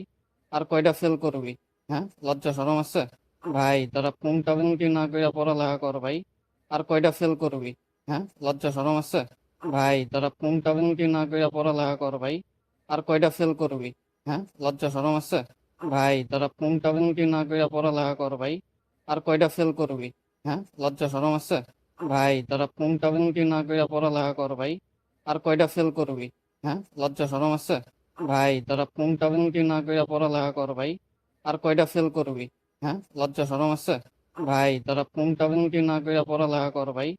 আর কয়টা ফেল করবি? হ্যাঁ, লজ্জা শরম আছে? ভাই তোরা পুংটাবুংটি না কইরা পড়ালেখা কর ভাই। আর কয়টা ফেল করবি? হ্যাঁ, লজ্জা শরম আছে? ভাই তোরা পুংটাবুংটি না কইরা পড়ালেখা কর ভাই। আর কয়টা ফেল করবি? হ্যাঁ, লজ্জা শরম আছে? ভাই তোরা পুংটাবুংটি না কইরা পড়ালেখা কর ভাই। আর কয়টা ফেল করবি? হ্যাঁ, লজ্জা শরম আছে? ভাই তোরা পুংটাবুংটি না কইরা পড়ালেখা কর ভাই। আর কয়টা ফেল করবি? হ্যাঁ, লজ্জা শরম আছে? ভাই তোরা পুংটাবুংটি না কইরা পড়ালেখা কর ভাই। আর কয়টা ফেল করবি? হ্যাঁ, লজ্জা শরম আছে? ভাই তোরা পুংটাবুংটি না কইরা পড়ালেখা কর ভাই।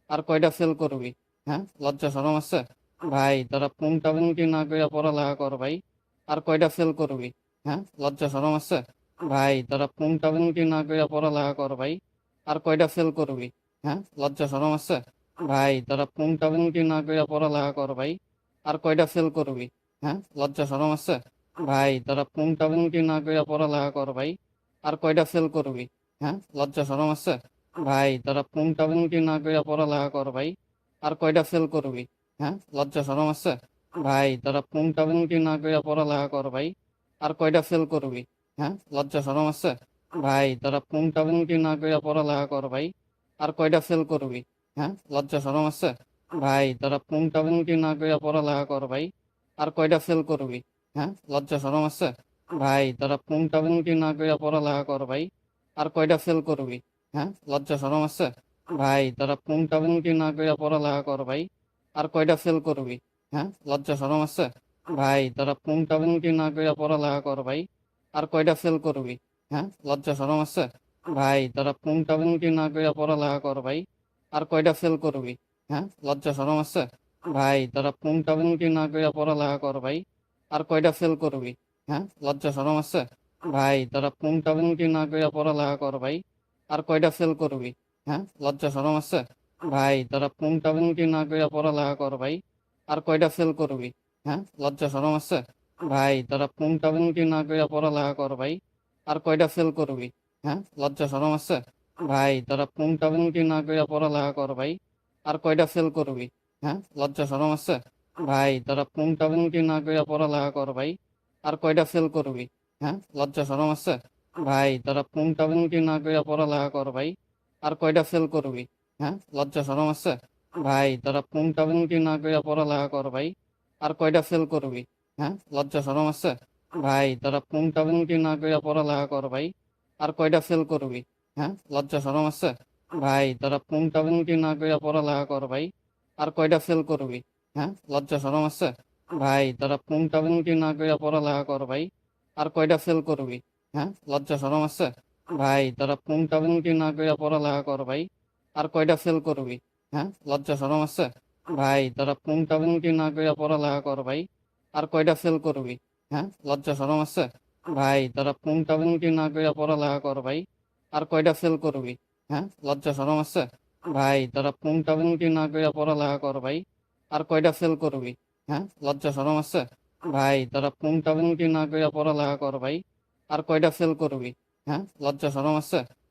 আর কয়টা ফেল করবি? হ্যাঁ, লজ্জা শরম আছে? ভাই তোরা পুংটাবুংটি না কইরা পড়ালেখা কর ভাই। আর কয়টা ফেল করবি? হ্যাঁ, লজ্জা শরম আছে? ভাই তোরা পুংটা পুংটি না কইরা পড়ালেখা কর ভাই, আর কয়টা ফেল করবি? হ্যাঁ, লজ্জা শরম আছে? ভাই তোরা পুংটা পুংটি না কইরা পড়ালেখা কর ভাই, আর কয়টা ফেল করবি? হ্যাঁ, লজ্জা শরম আছে? ভাই তোরা পুংটা পুংটি না কইরা পড়ালেখা কর ভাই, আর কয়টা ফেল করবি? হ্যাঁ, লজ্জা শরম আছে? ভাই তোরা পুংটা পুংটি না কইরা পড়ালেখা কর ভাই, আর কয়টা ফেল করবি? হ্যাঁ, লজ্জা শরম আছে? ভাই তোরা পুংটা পুংটি না কইরা পড়ালেখা কর ভাই, আর কয়টা ফেল করবি? হ্যাঁ, লজ্জা শরম আছে? ভাই তোরা পুংটা পুংটি না কইরা পড়ালেখা কর ভাই, আর কয়টা ফেল করবি? হ্যাঁ, লজ্জা শরম আছে? ভাই তোরা পুংটা পুংটি না কইরা পড়ালেখা কর ভাই, আর কয়টা ফেল করবি? হ্যাঁ, লজ্জা শরম আছে? ভাই তোরা পুংটা পুংটি না কইরা পড়ালেখা কর ভাই, আর কয়টা ফেল করবি? হ্যাঁ, লজ্জা শরম আছে? ভাই তোরা পুংটা পুংটি না কইরা পড়ালেখা কর ভাই, আর কয়টা ফেল করবি? হ্যাঁ, লজ্জা শরম আছে? ভাই তোরা পুংটা পুংটি না কইরা পড়ালেখা কর ভাই, আর কয়টা ফেল করবি? হ্যাঁ, লজ্জা শরম আছে? ভাই তোরা পুংটা পুংটি না কইরা পড়ালেখা কর ভাই, আর কয়টা ফেল করবি? হ্যাঁ, লজ্জা শরম আছে? ভাই তোরা পুংটা পুংটি না কইরা পড়ালেখা কর ভাই, আর কয়টা ফেল করবি? হ্যাঁ, লজ্জা শরম আছে? ভাই তোরা পুংটা পুংটি না কইরা পড়ালেখা কর ভাই, আর কয়টা ফেল করবি? হ্যাঁ, লজ্জা শরম আছে? ভাই তোরা পুংটা পুংটি না কইরা পড়ালেখা কর ভাই, আর কয়টা ফেল করবি? হ্যাঁ, লজ্জা শরম আছে? ভাই তোরা পুংটা পুংটি না কইরা পড়ালেখা কর ভাই, আর কয়টা ফেল করবি? হ্যাঁ, লজ্জা শরম আছে? ভাই তোরা পুংটা পুংটি না কইরা পড়ালেখা কর ভাই, আর কয়টা ফেল করবি? হ্যাঁ, লজ্জা শরম আছে? ভাই তোরা পুংটা পুংটি না কইরা পড়ালেখা কর ভাই, আর কয়টা ফেল করবি? হ্যাঁ, লজ্জা শরম আছে? ভাই তোরা পুংটা পুংটি না কইরা পড়ালেখা কর ভাই, আর কয়টা ফেল করবি? হ্যাঁ, লজ্জা শরম আছে? ভাই তোরা পুংটা পুংটি না কইরা পড়ালেখা কর ভাই, আর কয়টা ফেল করবি? হ্যাঁ, লজ্জা শরম আছে? ভাই তোরা পুংটা পুংটি না কইরা পড়ালেখা কর ভাই, আর কয়টা ফেল করবি? হ্যাঁ, লজ্জা শরম আছে? ভাই তোরা পুংটা পুংটি না কইরা পড়ালেখা কর ভাই, আর কয়টা ফেল করবি? হ্যাঁ, লজ্জা শরম আছে? ভাই তোরা পুংটা পুংটি না কইরা পড়ালেখা কর ভাই, আর কয়টা ফেল করবি? হ্যাঁ, লজ্জা শরম আছে? ভাই তোরা পুংটা পুংটি না কইরা পড়ালেখা কর ভাই, আর কয়টা ফেল করবি? হ্যাঁ, লজ্জা শরম আছে? ভাই তোরা পুংটা পুংটি না কইরা পড়ালেখা কর ভাই, আর কয়টা ফেল করবি? হ্যাঁ, লজ্জা শরম আছে? ভাই তোরা পুংটা পুংটি না কইরা পড়ালেখা কর ভাই, আর কয়টা ফেল করবি? হ্যাঁ, লজ্জা শরম আছে? ভাই তোরা পুংটা পুংটি না কইরা পড়ালেখা কর ভাই, আর কয়টা ফেল করবি? হ্যাঁ, লজ্জা শরম আছে? ভাই তোরা পুংটা পুংটি না কইরা পড়ালেখা কর ভাই, আর কয়টা ফেল করবি? হ্যাঁ, লজ্জা শরম আছে? ভাই তোরা পুংটা পুংটি না কইরা পড়ালেখা কর ভাই, আর কয়টা ফেল করবি? হ্যাঁ, লজ্জা শরম আছে? ভাই তোরা পুংটা পুংটি না কইরা পড়ালেখা কর ভাই, আর কয়টা ফেল করবি? হ্যাঁ, লজ্জা শরম আছে?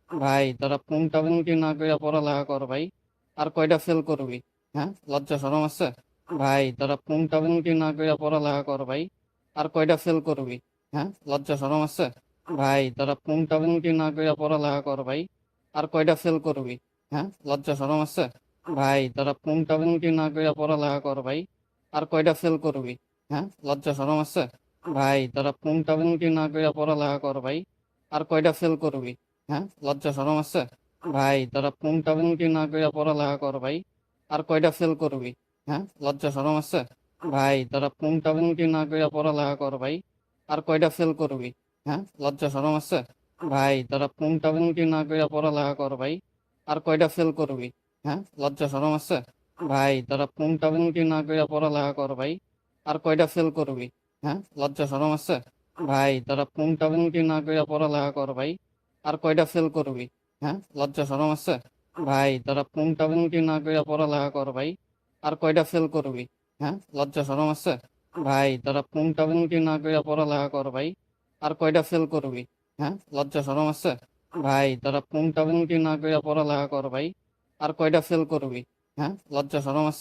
ভাই তোরা পুংটা পুংটি না কইরা পড়ালেখা কর ভাই, আর কয়টা ফেল করবি? হ্যাঁ, লজ্জা শরম আছে? ভাই তোরা পুংটা পুংটি না কইরা পড়ালেখা কর ভাই, আর কয়টা ফেল করবি? হ্যাঁ, লজ্জা শরম আছে? ভাই তোরা পুংটা পুংটি না কইরা পড়ালেখা কর ভাই, আর কয়টা ফেল করবি? হ্যাঁ, লজ্জা শরম আছে? ভাই তোরা পুংটা পুংটি না কইরা পড়ালেখা কর ভাই, আর কয়টা ফেল করবি? হ্যাঁ, লজ্জা শরম আছে? ভাই তোরা পুংটা পুংটি না কইরা পড়ালেখা কর ভাই, আর কয়টা ফেল করবি? হ্যাঁ, লজ্জা শরম আছে? ভাই তোরা পুংটা পুংটি না কইরা পড়ালেখা কর ভাই, আর কয়টা ফেল করবি? হ্যাঁ, লজ্জা শরম আছে? ভাই তোরা পুংটা পুংটি না কইরা পড়ালেখা কর ভাই, আর কয়টা ফেল করবি? হ্যাঁ, লজ্জা শরম আছে? ভাই তোরা পুংটা পুংটি না কইরা পড়ালেখা কর ভাই, আর কয়টা ফেল করবি? হ্যাঁ, লজ্জা শরম আছে? ভাই তোরা পুংটা পুংটি না কইরা পড়ালেখা কর ভাই, আর কয়টা ফেল করবি? হ্যাঁ, লজ্জা শরম আছে? ভাই তোরা পুংটা পুংটি না কইরা পড়ালেখা কর ভাই, আর কয়টা ফেল করবি? হ্যাঁ, লজ্জা শরম আছে? ভাই তোরা পুংটা পুংটি না কইরা পড়ালেখা কর ভাই, আর কয়টা ফেল করবি? হ্যাঁ, লজ্জা শরম আছে?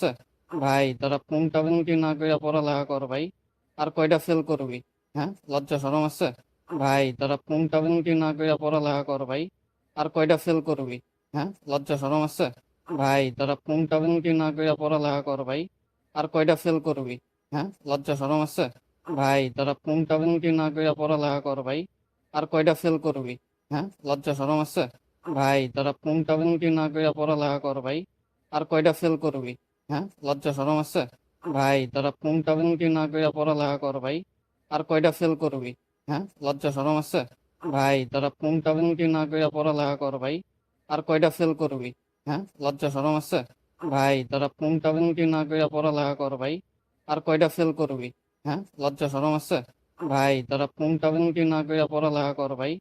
ভাই তোরা পুংটা পুংটি না কইরা পড়ালেখা কর ভাই, আর কয়টা ফেল করবি? হ্যাঁ, লজ্জা শরম আছে? ভাই তোরা পুংটা পুংটি না কইরা পড়ালেখা কর ভাই, আর কয়টা ফেল করবি? হ্যাঁ, লজ্জা শরম আছে? ভাই তোরা পুংটা পুংটি না কইরা পড়ালেখা কর ভাই, আর কয়টা ফেল করবি? হ্যাঁ, লজ্জা শরম আছে? ভাই তোরা পুংটা পুংটি না কইরা পড়ালেখা কর ভাই, আর কয়টা ফেল করবি? হ্যাঁ, লজ্জা শরম আছে? ভাই তোরা পুংটা পুংটি না কইরা পড়ালেখা কর ভাই, আর কয়টা ফেল করবি? হ্যাঁ, লজ্জা শরম আছে? ভাই তোরা পুংটা পুংটি না কইরা পড়ালেখা কর ভাই, আর কয়টা ফেল করবি? হ্যাঁ, লজ্জা শরম আছে? ভাই তোরা পুংটা পুংটি না কইরা পড়ালেখা কর ভাই, আর কয়টা ফেল করবি? হ্যাঁ, লজ্জা শরম আছে? ভাই তোরা পুংটা পুংটি না কইরা পড়ালেখা কর ভাই, আর কয়টা ফেল করবি? হ্যাঁ, লজ্জা শরম আছে? ভাই তোরা পুংটা পুংটি না কইরা পড়ালেখা কর ভাই,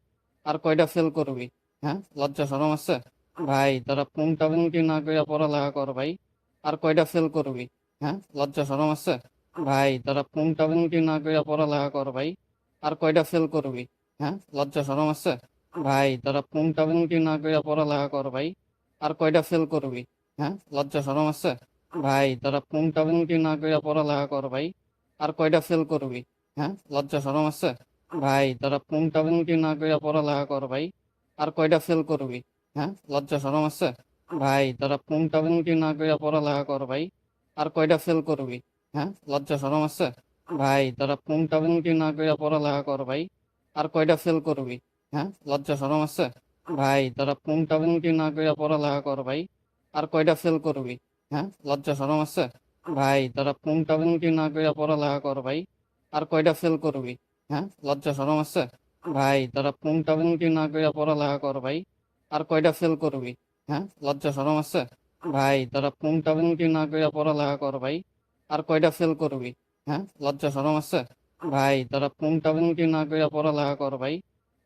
আর কয়টা ফেল করবি? হ্যাঁ, লজ্জা শরম আছে? ভাই তোরা পুংটা পুংটি না কইরা পড়ালেখা কর ভাই। আর কয়টা ফেল করবি? হ্যাঁ, লজ্জা শরম আছে? ভাই তোরা পুংটা পুংটি না কইরা পড়ালেখা কর ভাই। আর কয়টা ফেল করবি? হ্যাঁ, লজ্জা শরম আছে? ভাই তোরা পুংটা পুংটি না কইরা পড়ালেখা কর ভাই। আর কয়টা ফেল করবি? হ্যাঁ, লজ্জা শরম আছে? ভাই তোরা পুংটা পুংটি না কইরা পড়ালেখা কর ভাই। আর কয়টা ফেল করবি? হ্যাঁ, লজ্জা শরম আছে? ভাই তোরা পুংটা পুংটি না কইরা পড়ালেখা কর ভাই। আর কয়টা ফেল করবি? হ্যাঁ, লজ্জা শরম আছে? ভাই তোরা পুংটা পুংটি না কইরা পড়ালেখা কর ভাই। আর কয়টা ফেল করবি? হ্যাঁ, লজ্জা শরম আছে? ভাই তোরা পুংটা পুংটি না কইরা পড়ালেখা কর ভাই। আর কয়টা ফেল করবি? হ্যাঁ, লজ্জা শরম আছে? ভাই তোরা পুংটা পুংটি না কইরা পড়ালেখা কর ভাই। আর কয়টা ফেল করবি? হ্যাঁ, লজ্জা শরম আছে? ভাই তোরা পুংটা পুংটি না কইরা পড়ালেখা কর ভাই। আর কয়টা ফেল করবি? হ্যাঁ, লজ্জা শরম আছে? ভাই তোরা পুংটা পুংটি না কইরা পড়ালেখা কর ভাই। আর কয়টা ফেল করবি? হ্যাঁ, লজ্জা শরম আছে? ভাই তোরা পুংটা পুংটি না কইরা পড়ালেখা কর ভাই। আর কয়টা ফেল করবি? হ্যাঁ, লজ্জা শরম আছে? ভাই তোরা পুংটা পুংটি না কইরা পড়ালেখা কর ভাই। আর কয়টা ফেল করবি? হ্যাঁ, লজ্জা শরম আছে? ভাই তোরা পুংটা পুংটি না কইরা পড়ালেখা কর ভাই।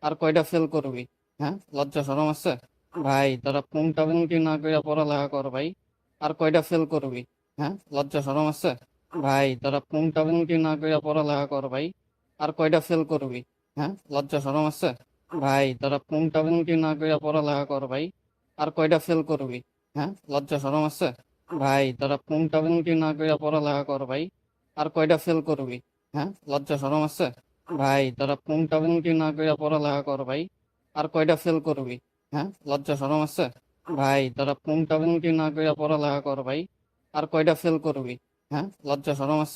আর কয়টা ফেল করবি? হ্যাঁ, লজ্জা শরম আছে? ভাই তোরা পুংটা পুংটি না কইরা পড়ালেখা কর ভাই। আর কয়টা ফেল করবি? হ্যাঁ, লজ্জা শরম আছে? ভাই তোরা পুংটা পুংটি না কইরা পড়ালেখা কর ভাই। আর কয়টা ফেল করবি? হ্যাঁ, লজ্জা শরম আছে? ভাই তোরা পুংটা পুংটি না কইরা পড়ালেখা কর ভাই। আর কয়টা ফেল করবি? হ্যাঁ, লজ্জা শরম আছে? ভাই তোরা পুংটা পুংটি না কইরা পড়ালেখা কর ভাই। আর কয়টা ফেল করবি? হ্যাঁ, লজ্জা শরম আছে? ভাই তোরা পুংটা পুংটি না কইরা পড়ালেখা কর ভাই। আর কয়টা ফেল করবি? হ্যাঁ, লজ্জা শরম আছে? ভাই তোরা পুংটা পুংটি না কইরা পড়ালেখা কর ভাই। আর কয়টা ফেল করবি? হ্যাঁ, লজ্জা শরম আছে?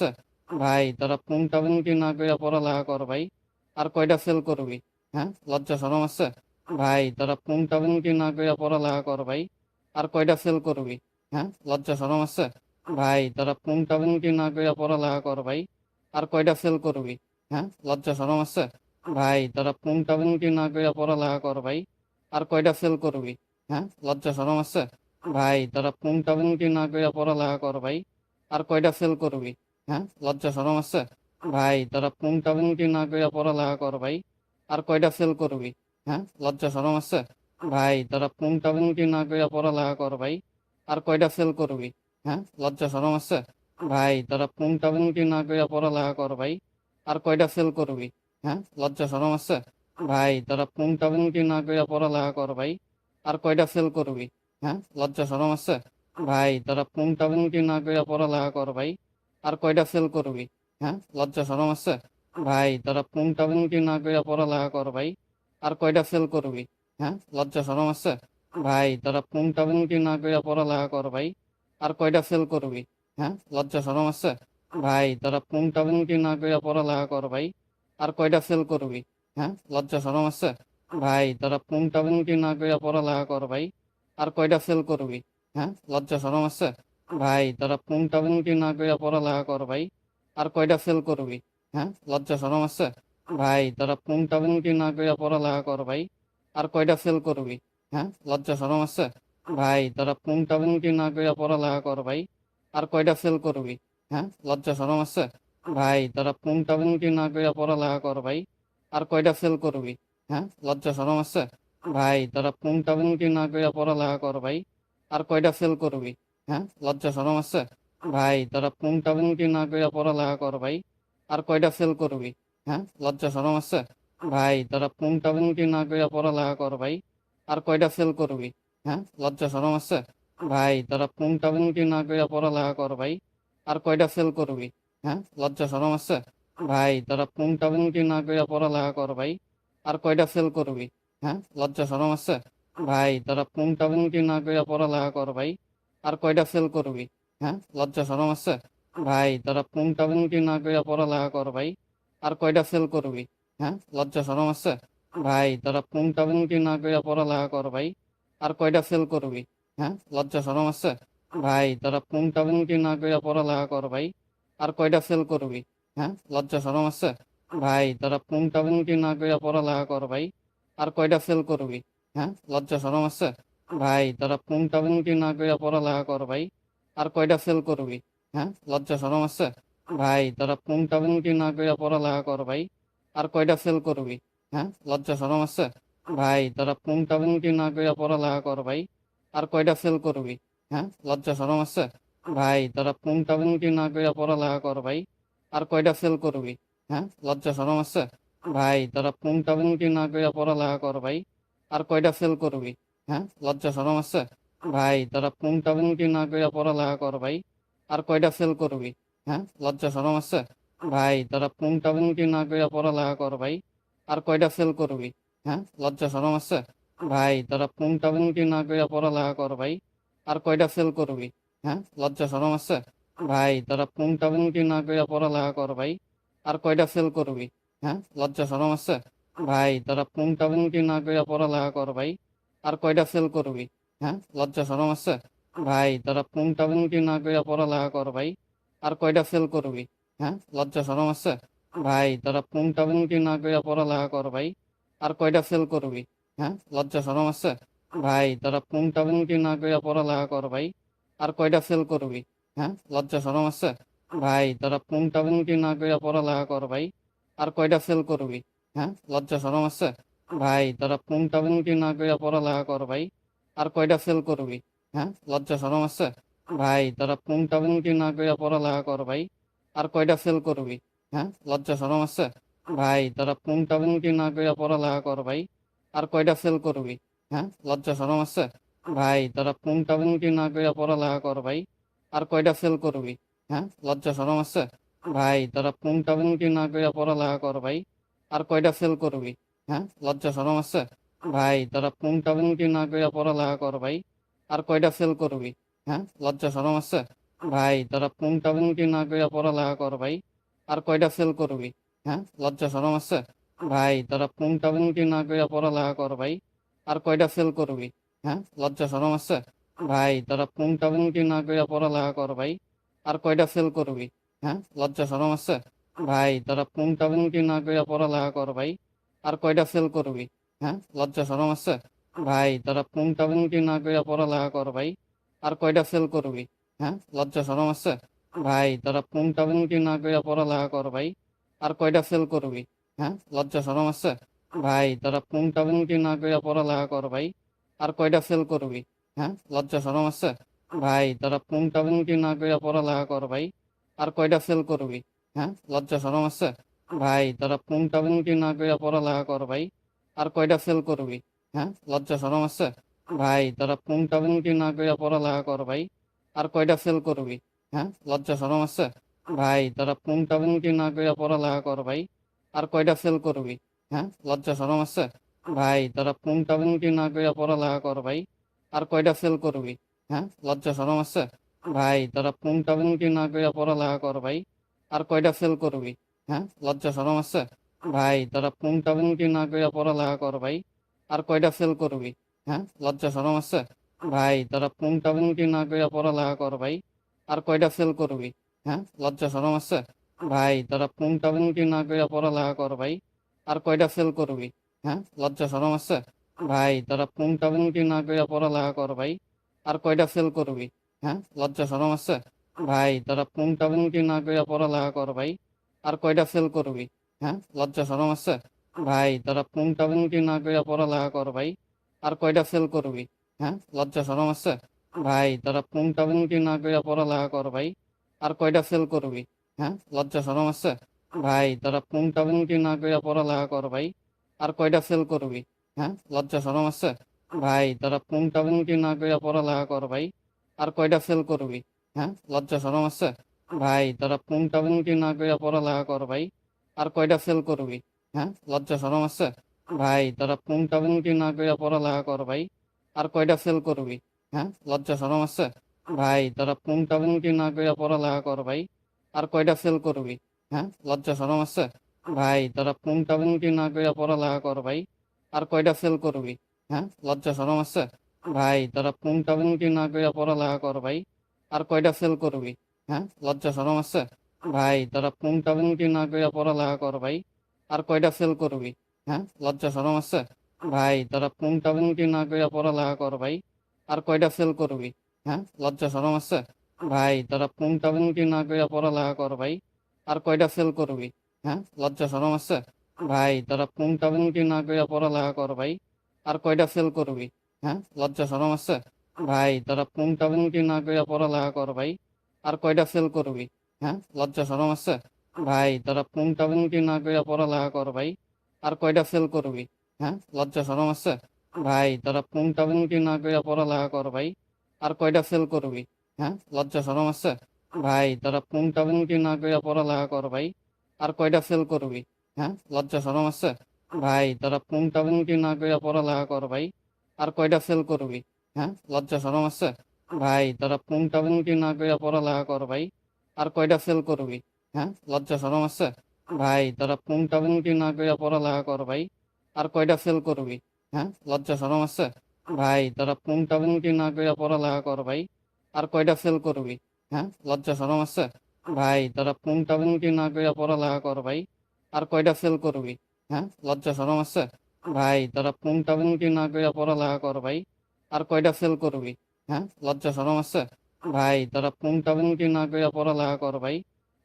ভাই তোরা পুংটা পুংটি না কইরা পড়ালেখা কর ভাই। আর কয়টা ফেল করবি? হ্যাঁ, লজ্জা শরম আছে? ভাই তোরা পুংটা পুংটি না কইরা পড়ালেখা কর ভাই। আর কয়টা ফেল করবি? হ্যাঁ, লজ্জা শরম আছে? ভাই তোরা পুংটা পুংটি না কইরা পড়ালেখা কর ভাই। আর কয়টা ফেল করবি? হ্যাঁ, লজ্জা শরম আছে? ভাই তোরা পুংটা পুংটি না কইরা পড়ালেখা কর ভাই। আর কয়টা ফেল করবি? হ্যাঁ, লজ্জা শরম আছে? ভাই তোরা পুংটা পুংটি না কইরা পড়ালেখা কর ভাই। আর কয়টা ফেল করবি? হ্যাঁ, লজ্জা শরম আছে? ভাই তোরা পুংটা পুংটি না কইরা পড়ালেখা কর ভাই। আর কয়টা ফেল করবি? হ্যাঁ, লজ্জা শরম আছে? ভাই তোরা পুংটা পুংটি না কইরা পড়ালেখা কর ভাই। আর কয়টা ফেল করবি? হ্যাঁ, লজ্জা শরম আছে? ভাই তোরা পুংটা পুংটি না কইরা পড়ালেখা কর ভাই। আর কয়টা ফেল করবি? হ্যাঁ, লজ্জা শরম আছে? ভাই তোরা পুংটা পুংটি না কইরা পড়ালেখা কর ভাই। আর কয়টা ফেল করবি? হ্যাঁ, লজ্জা শরম আছে? ভাই তোরা পুংটা পুংটি না কইরা পড়ালেখা কর ভাই। আর কয়টা ফেল করবি? হ্যাঁ, লজ্জা শরম আছে? ভাই তোরা পুংটা পুংটি না কইরা পড়ালেখা কর ভাই। আর কয়টা ফেল করবি? হ্যাঁ, লজ্জা শরম আছে? ভাই তোরা পুংটা পুংটি না কইরা পড়ালেখা কর ভাই। আর কয়টা ফেল করবি? হ্যাঁ, লজ্জা শরম আছে? ভাই তোরা পুংটা পুংটি না কইরা পড়ালেখা কর ভাই। আর কয়টা ফেল করবি? হ্যাঁ, লজ্জা শরম আছে? ভাই তোরা পুংটা পুংটি না কইরা পড়ালেখা কর ভাই। আর কয়টা ফেল করবি? হ্যাঁ, লজ্জা শরম আছে? ভাই তোরা পুংটা পুংটি না কইরা পড়ালেখা কর ভাই। আর কয়টা ফেল করবি? হ্যাঁ, লজ্জা শরম আছে? ভাই তোরা পুংটা পুংটি না কইরা পড়ালেখা কর ভাই। আর কয়টা ফেল করবি? হ্যাঁ, লজ্জা শরম আছে? ভাই তোরা পুংটা পুংটি না কইরা পড়ালেখা কর ভাই। আর কয়টা ফেল করবি? হ্যাঁ, লজ্জা শরম আছে? ভাই তোরা পুংটা পুংটি না কইরা পড়ালেখা কর ভাই। আর কয়টা ফেল করবি? হ্যাঁ, লজ্জা শরম আছে? ভাই তোরা পুংটা পুংটি না কইরা পড়ালেখা কর ভাই। আর কয়টা ফেল করবি? হ্যাঁ, লজ্জা শরম আছে? ভাই তোরা পুংটা পুংটি না কইরা পড়ালেখা কর ভাই। আর কয়টা ফেল করবি? হ্যাঁ, লজ্জা শরম আছে? ভাই তোরা পুংটা পুংটি না কইরা পড়ালেখা কর ভাই। আর কয়টা ফেল করবি? হ্যাঁ, লজ্জা শরম আছে? ভাই তোরা পুংটা পুংটি না কইরা পড়ালেখা কর ভাই। আর কয়টা ফেল করবি? হ্যাঁ, লজ্জা শরম আছে? ভাই তোরা পুংটা পুংটি না কইরা পড়ালেখা কর ভাই। আর কয়টা ফেল করবি? হ্যাঁ, লজ্জা শরম আছে? ভাই তোরা পুংটা পুংটি না কইরা পড়ালেখা কর ভাই। আর কয়টা ফেল করবি? হ্যাঁ, লজ্জা শরম আছে? ভাই তোরা পুংটা পুংটি না কইরা পড়ালেখা কর ভাই। আর কয়টা ফেল করবি? হ্যাঁ, লজ্জা শরম আছে? ভাই তোরা পুংটা পুংটি না কইরা পড়ালেখা কর ভাই। আর কয়টা ফেল করবি? হ্যাঁ, লজ্জা শরম আছে? ভাই তোরা পুংটা পুংটি না কইরা পড়ালেখা কর ভাই। আর কয়টা ফেল করবি? হ্যাঁ, লজ্জা শরম আছে? ভাই তোরা পুংটা পুংটি না কইরা পড়ালেখা কর ভাই। আর কয়টা ফেল করবি? হ্যাঁ, লজ্জা শরম আছে? ভাই তোরা পুংটা পুংটি না কইরা পড়ালেখা কর ভাই। আর কয়টা ফেল করবি? হ্যাঁ, লজ্জা শরম আছে? ভাই তোরা পুংটা পুংটি না কইরা পড়ালেখা কর ভাই, আর কয়টা ফেল করবি? হ্যাঁ, লজ্জা শরম আছে? ভাই তোরা পুংটা পুংটি না কইরা পড়ালেখা কর ভাই, আর কয়টা ফেল করবি? হ্যাঁ, লজ্জা শরম আছে? ভাই তোরা পুংটা পুংটি না কইরা পড়ালেখা কর ভাই, আর কয়টা ফেল করবি? হ্যাঁ, লজ্জা শরম আছে? ভাই তোরা পুংটা পুংটি না কইরা পড়ালেখা কর ভাই, আর কয়টা ফেল করবি? হ্যাঁ, লজ্জা শরম আছে? ভাই তোরা পুংটা পুংটি না কইরা পড়ালেখা কর ভাই, আর কয়টা ফেল করবি? হ্যাঁ, লজ্জা শরম আছে? ভাই তোরা পুংটা পুংটি না কইরা পড়ালেখা কর ভাই, আর কয়টা ফেল করবি? হ্যাঁ, লজ্জা শরম আছে? ভাই তোরা পুংটা পুংটি না কইরা পড়ালেখা কর ভাই, আর কয়টা ফেল করবি? হ্যাঁ, লজ্জা শরম আছে? ভাই তোরা পুংটা পুংটি না কইরা পড়ালেখা কর ভাই, আর কয়টা ফেল করবি? হ্যাঁ, লজ্জা শরম আছে? ভাই তোরা পুংটা পুংটি না কইরা পড়ালেখা কর ভাই, আর কয়টা ফেল করবি? হ্যাঁ, লজ্জা শরম আছে? ভাই তোরা পুংটা পুংটি না কইরা পড়ালেখা কর ভাই, আর কয়টা ফেল করবি? হ্যাঁ, লজ্জা শরম আছে? ভাই তোরা পুংটা পুংটি না কইরা পড়ালেখা কর ভাই, আর কয়টা ফেল করবি? হ্যাঁ, লজ্জা শরম আছে? ভাই তোরা পুংটা পুংটি না কইরা পড়ালেখা কর ভাই, আর কয়টা ফেল করবি? হ্যাঁ, লজ্জা শরম আছে? ভাই তোরা পুংটা পুংটি না কইরা পড়ালেখা কর ভাই, আর কয়টা ফেল করবি? হ্যাঁ, লজ্জা শরম আছে? ভাই তোরা পুংটা পুংটি না কইরা পড়ালেখা কর ভাই, আর কয়টা ফেল করবি? হ্যাঁ, লজ্জা শরম আছে? ভাই তোরা পুংটা পুংটি না কইরা পড়ালেখা কর ভাই, আর কয়টা ফেল করবি? হ্যাঁ, লজ্জা শরম আছে? ভাই তোরা পুংটা পুংটি না কইরা পড়ালেখা কর ভাই, আর কয়টা ফেল করবি? হ্যাঁ, লজ্জা শরম আছে? ভাই তোরা পুংটা পুংটি না কইরা পড়ালেখা কর ভাই, আর কয়টা ফেল করবি? হ্যাঁ, লজ্জা শরম আছে? ভাই তোরা পুংটা পুংটি না কইরা পড়ালেখা কর ভাই, আর কয়টা ফেল করবি? হ্যাঁ, লজ্জা শরম আছে? ভাই তোরা পুংটা পুংটি না কইরা পড়ালেখা কর ভাই, আর কয়টা ফেল করবি? হ্যাঁ, লজ্জা শরম আছে? ভাই তোরা পুংটা পুংটি না কইরা পড়ালেখা কর ভাই, আর কয়টা ফেল করবি? হ্যাঁ, লজ্জা শরম আছে? ভাই তোরা পুংটা পুংটি না কইরা পড়ালেখা কর ভাই, আর কয়টা ফেল করবি? হ্যাঁ, লজ্জা শরম আছে? ভাই তোরা পুংটা পুংটি না কইরা পড়ালেখা কর ভাই, আর কয়টা ফেল করবি? হ্যাঁ, লজ্জা শরম আছে? ভাই তোরা পুংটা পুংটি না কইরা পড়ালেখা কর ভাই, আর কয়টা ফেল করবি? হ্যাঁ, লজ্জা শরম আছে? ভাই তোরা পুংটা পুংটি না কইরা পড়ালেখা কর ভাই, আর কয়টা ফেল করবি? হ্যাঁ, লজ্জা শরম আছে? ভাই তোরা পুংটা পুংটি না কইরা পড়ালেখা কর ভাই, আর কয়টা ফেল করবি? হ্যাঁ, লজ্জা শরম আছে? ভাই তোরা পুংটা পুংটি না কইরা পড়ালেখা কর ভাই, আর কয়টা ফেল করবি? হ্যাঁ, লজ্জা শরম আছে? ভাই তোরা পুংটা পুংটি না কইরা পড়ালেখা কর ভাই, আর কয়টা ফেল করবি? হ্যাঁ, লজ্জা শরম আছে? ভাই তোরা পুংটা পুংটি না কইরা পড়ালেখা কর ভাই, আর কয়টা ফেল করবি? হ্যাঁ, লজ্জা শরম আছে? ভাই তোরা পুংটা পুংটি না কইরা পড়ালেখা কর ভাই, আর কয়টা ফেল করবি? হ্যাঁ, লজ্জা শরম আছে? ভাই তোরা পুংটা পুংটি না কইরা পড়ালেখা কর ভাই, আর কয়টা ফেল করবি? হ্যাঁ, লজ্জা শরম আছে? ভাই তোরা পুংটা পুংটি না কইরা পড়ালেখা কর ভাই, আর কয়টা ফেল করবি? হ্যাঁ, লজ্জা শরম আছে? ভাই তোরা পুংটা পুংটি না কইরা পড়ালেখা কর ভাই, আর কয়টা ফেল করবি? হ্যাঁ, লজ্জা শরম আছে? ভাই তোরা পুংটা পুংটি না কইরা পড়ালেখা কর ভাই, আর কয়টা ফেল করবি? হ্যাঁ, লজ্জা শরম আছে? ভাই তোরা পুংটা পুংটি না কইরা পড়ালেখা কর ভাই, আর কয়টা ফেল করবি? হ্যাঁ, লজ্জা শরম আছে? ভাই তোরা পুংটা পুংটি না কইরা পড়ালেখা কর ভাই, আর কয়টা ফেল করবি? হ্যাঁ, লজ্জা শরম আছে? ভাই তোরা পুংটা পুংটি না কইরা পড়ালেখা কর ভাই, আর কয়টা ফেল করবি? হ্যাঁ, লজ্জা শরম আছে? ভাই তোরা পুংটা পুংটি না কইরা পড়ালেখা কর ভাই, আর কয়টা ফেল করবি? হ্যাঁ, লজ্জা শরম আছে? ভাই তোরা পুংটা পুংটি না কইরা পড়ালেখা কর ভাই, আর কয়টা ফেল করবি? হ্যাঁ, লজ্জা শরম আছে? ভাই তোরা পুংটা পুংটি না কইরা পড়ালেখা কর ভাই, আর কয়টা ফেল করবি? হ্যাঁ, লজ্জা শরম আছে? ভাই তোরা পুংটা পুংটি না কইরা পড়ালেখা কর ভাই, আর কয়টা ফেল করবি? হ্যাঁ, লজ্জা শরম আছে? ভাই তোরা পুংটা পুংটি না কইরা পড়ালেখা কর ভাই, আর কয়টা ফেল করবি? হ্যাঁ, লজ্জা শরম আছে? ভাই তোরা পুংটা পুংটি না কইরা পড়ালেখা কর ভাই, আর কয়টা ফেল করবি? হ্যাঁ, লজ্জা শরম আছে? ভাই তোরা পুংটা পুংটি না কইরা পড়ালেখা কর ভাই, আর কয়টা ফেল করবি? হ্যাঁ, লজ্জা শরম আছে? ভাই তোরা পুংটা পুংটি না কইরা পড়ালেখা কর ভাই, আর কয়টা ফেল করবি? হ্যাঁ, লজ্জা শরম আছে? ভাই তোরা পুংটা পুংটি না কইরা পড়ালেখা কর ভাই, আর কয়টা ফেল করবি? হ্যাঁ, লজ্জা শরম আছে? ভাই তোরা পুংটা পুংটি না কইরা পড়ালেখা কর ভাই, আর কয়টা ফেল করবি? হ্যাঁ, লজ্জা শরম আছে? ভাই তোরা পুংটা পুংটি না কইরা পড়ালেখা কর ভাই, আর কয়টা ফেল করবি? হ্যাঁ, লজ্জা শরম আছে? ভাই তোরা পুংটা পুংটি না কইরা পড়ালেখা কর ভাই, আর কয়টা ফেল করবি? হ্যাঁ, লজ্জা শরম আছে? ভাই তোরা পুংটা পুংটি না কইরা পড়ালেখা কর ভাই, আর কয়টা ফেল করবি? হ্যাঁ, লজ্জা শরম আছে? ভাই তোরা পুংটা পুংটি না কইরা পড়ালেখা কর ভাই। আর কয়টা ফেল করবি? হ্যাঁ, লজ্জা শরম আছে? ভাই তোরা পুংটা পুংটি না কইরা পড়ালেখা কর ভাই। আর কয়টা ফেল করবি? হ্যাঁ, লজ্জা শরম আছে? ভাই তোরা পুংটা পুংটি না কইরা পড়ালেখা কর ভাই। আর কয়টা ফেল করবি? হ্যাঁ, লজ্জা শরম আছে? ভাই তোরা পুংটা পুংটি না কইরা পড়ালেখা কর ভাই। আর কয়টা ফেল করবি? হ্যাঁ, লজ্জা শরম আছে? ভাই তোরা পুংটা পুংটি না কইরা পড়ালেখা কর ভাই। আর কয়টা ফেল করবি? হ্যাঁ, লজ্জা শরম আছে? ভাই তোরা পুংটা পুংটি না কইরা পড়ালেখা কর ভাই। আর কয়টা ফেল করবি? হ্যাঁ, লজ্জা শরম আছে? ভাই তোরা পুংটা পুংটি না কইরা পড়ালেখা কর ভাই। আর কয়টা ফেল করবি? হ্যাঁ, লজ্জা শরম আছে? ভাই তোরা পুংটা পুংটি না কইরা পড়ালেখা কর ভাই। আর কয়টা ফেল করবি? হ্যাঁ, লজ্জা শরম আছে? ভাই তোরা পুংটা পুংটি না কইরা পড়ালেখা কর ভাই। আর কয়টা ফেল করবি? হ্যাঁ, লজ্জা শরম আছে? ভাই তোরা পুংটা পুংটি না কইরা পড়ালেখা কর ভাই। আর কয়টা ফেল করবি? হ্যাঁ, লজ্জা শরম আছে? ভাই তোরা পুংটা পুংটি না কইরা পড়ালেখা কর ভাই।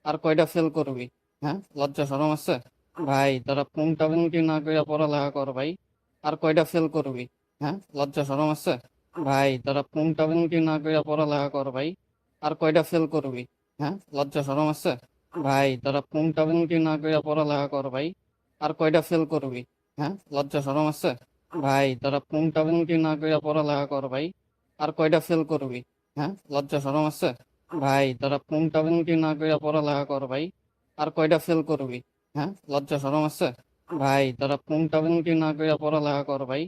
আর কয়টা ফেল করবি? হ্যাঁ, লজ্জা শরম আছে? ভাই তোরা পুংটা পুংটি না কইরা পড়ালেখা কর ভাই। আর কয়টা ফেল করবি? হ্যাঁ, লজ্জা শরম আছে? ভাই তোরা পুংটা পুংটি না কইরা পড়ালেখা কর ভাই। আর কয়টা ফেল করবি? হ্যাঁ, লজ্জা শরম আছে? ভাই তোরা পুংটা পুংটি না কইরা পড়ালেখা কর ভাই। আর কয়টা ফেল করবি? হ্যাঁ, লজ্জা শরম আছে? ভাই তোরা পুংটা পুংটি না কইরা পড়ালেখা কর ভাই। আর কয়টা ফেল করবি? হ্যাঁ, লজ্জা শরম আছে? ভাই তোরা পুংটা পুংটি না কইরা পড়ালেখা কর ভাই। আর কয়টা ফেল করবি? হ্যাঁ, লজ্জা শরম আছে? ভাই তোরা পুংটা পুংটি না কইরা পড়ালেখা কর ভাই। আর কয়টা ফেল করবি? হ্যাঁ, লজ্জা শরম আছে? ভাই তোরা পুংটা পুংটি না কইরা পড়ালেখা কর ভাই।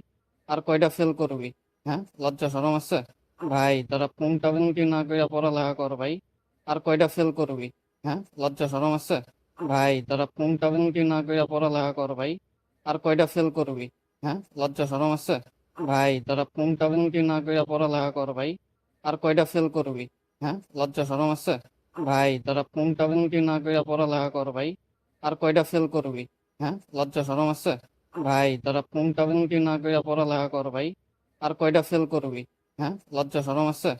আর কয়টা ফেল করবি? হ্যাঁ, লজ্জা শরম আছে? ভাই তোরা পুংটা পুংটি না কইরা পড়ালেখা কর ভাই। আর কয়টা ফেল করবি? হ্যাঁ, লজ্জা শরম আছে? ভাই তোরা পুংটা পুংটি না কইরা পড়ালেখা কর ভাই। আর কয়টা ফেল করবি? হ্যাঁ, লজ্জা শরম আছে? ভাই তোরা পুংটা পুংটি না কইরা পড়ালেখা কর ভাই। আর কয়টা ফেল করবি? হ্যাঁ, লজ্জা শরম আছে? ভাই তোরা পুংটা পুংটি না কইরা পড়ালেখা কর ভাই। আর কয়টা ফেল করবি? হ্যাঁ, লজ্জা শরম আছে? ভাই তোরা পুংটা পুংটি না কইরা পড়ালেখা কর ভাই। আর কয়টা ফেল করবি? হ্যাঁ, লজ্জা শরম আছে?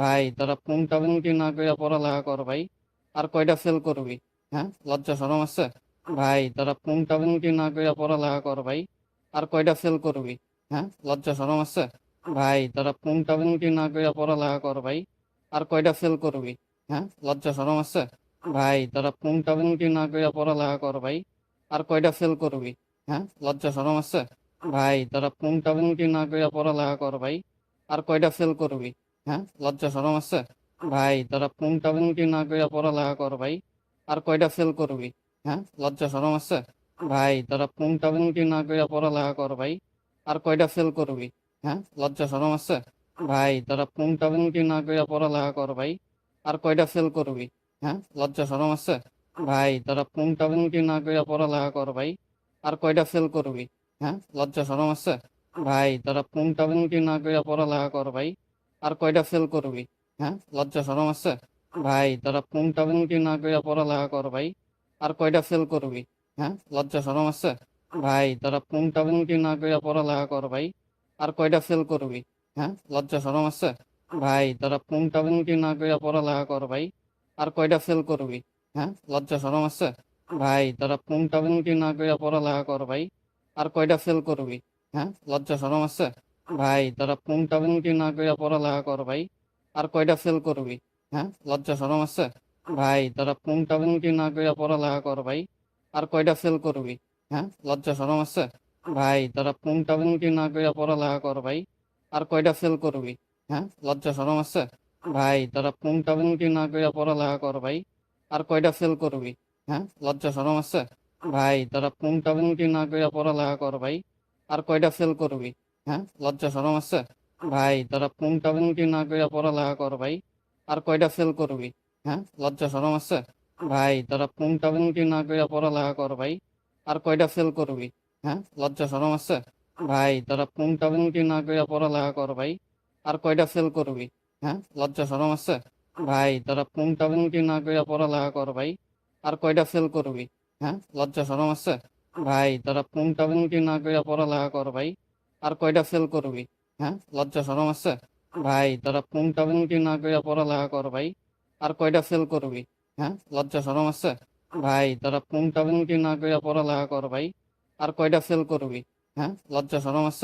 ভাই তোরা পুংটা পুংটি না কইরা পড়ালেখা কর ভাই। আর কয়টা ফেল করবি? হ্যাঁ, লজ্জা শরম আছে? ভাই তোরা পুংটা পুংটি না কইরা পড়ালেখা কর ভাই। আর কয়টা ফেল করবি? হ্যাঁ, লজ্জা শরম আছে? ভাই তোরা পুংটা পুংটি না কইরা পড়ালেখা কর ভাই। আর কয়টা ফেল করবি? হ্যাঁ, লজ্জা শরম আছে? ভাই তোরা পুংটা পুংটি না কইরা পড়ালেখা কর ভাই। আর কয়টা ফেল করবি? হ্যাঁ, লজ্জা শরম আছে? ভাই তোরা পুংটা পুংটি না কইরা পড়ালেখা কর ভাই। আর কয়টা ফেল করবি? হ্যাঁ, লজ্জা শরম আছে? ভাই তোরা পুংটা পুংটি না কইরা পড়ালেখা কর ভাই। আর কয়টা ফেল করবি? হ্যাঁ, লজ্জা শরম আছে? ভাই তোরা পুংটা পুংটি না কইরা পড়ালেখা কর ভাই। আর কয়টা ফেল করবি? হ্যাঁ, লজ্জা শরম আছে? ভাই তোরা পুংটা পুংটি না কইরা পড়ালেখা কর ভাই। আর কয়টা ফেল করবি? হ্যাঁ, লজ্জা শরম আছে? ভাই তোরা পুংটা পুংটি না কইরা পড়ালেখা কর ভাই। আর কয়টা ফেল করবি? হ্যাঁ, লজ্জা শরম আছে? ভাই তোরা পুংটা পুংটি না কইরা পড়ালেখা কর ভাই। আর কয়টা ফেল করবি? হ্যাঁ, লজ্জা শরম আছে? ভাই তোরা পুংটা পুংটি না কইরা পড়ালেখা কর ভাই। আর কয়টা ফেল করবি? হ্যাঁ, লজ্জা শরম আছে? ভাই তোরা পুংটা পুংটি না কইরা পড়ালেখা কর ভাই। আর কয়টা ফেল করবি? হ্যাঁ, লজ্জা শরম আছে? ভাই তোরা পুংটা পুংটি না কইরা পড়ালেখা কর ভাই। আর কয়টা ফেল করবি? হ্যাঁ, লজ্জা শরম আছে? ভাই তোরা পুংটা পুংটি না কইরা পড়ালেখা কর ভাই। আর কয়টা ফেল করবি? হ্যাঁ, লজ্জা শরম আছে? ভাই তোরা পুংটা পুংটি না কইরা পড়ালেখা কর ভাই। আর কয়টা ফেল করবি? হ্যাঁ, লজ্জা শরম আছে? ভাই তোরা পুংটা পুংটি না কইরা পড়ালেখা কর ভাই। আর কয়টা ফেল করবি? হ্যাঁ, লজ্জা শরম আছে? ভাই তোরা পুংটা পুংটি না কইরা পড়ালেখা কর ভাই। আর কয়টা ফেল করবি? হ্যাঁ, লজ্জা শরম আছে? ভাই তোরা পুংটা পুংটি না কইরা পড়ালেখা কর ভাই। আর কয়টা ফেল করবি? হ্যাঁ, লজ্জা শরম আছে? ভাই তোরা পুংটা পুংটি না কইরা পড়ালেখা কর ভাই। আর কয়টা ফেল করবি? হ্যাঁ, লজ্জা শরম আছে? ভাই তোরা পুংটা পুংটি না কইরা পড়ালেখা কর ভাই। আর কয়টা ফেল করবি? হ্যাঁ, লজ্জা শরম আছে? ভাই তোরা পুংটা পুংটি না কইরা পড়ালেখা কর ভাই। আর কয়টা ফেল করবি? হ্যাঁ, লজ্জা শরম আছে? ভাই তোরা পুংটা পুংটি না কইরা পড়ালেখা কর ভাই। আর কয়টা ফেল করবি? হ্যাঁ, লজ্জা শরম আছে? ভাই তোরা পুংটা পুংটি না কইরা পড়ালেখা কর ভাই। আর কয়টা ফেল করবি? হ্যাঁ, লজ্জা শরম আছে? ভাই তোরা পুংটা পুংটি না কইরা পড়ালেখা কর ভাই। আর কয়টা ফেল করবি? হ্যাঁ, লজ্জা শরম আছে? ভাই তোরা পুংটা পুংটি না কইরা পড়ালেখা কর ভাই। আর কয়টা ফেল করবি? হ্যাঁ, লজ্জা শরম আছে?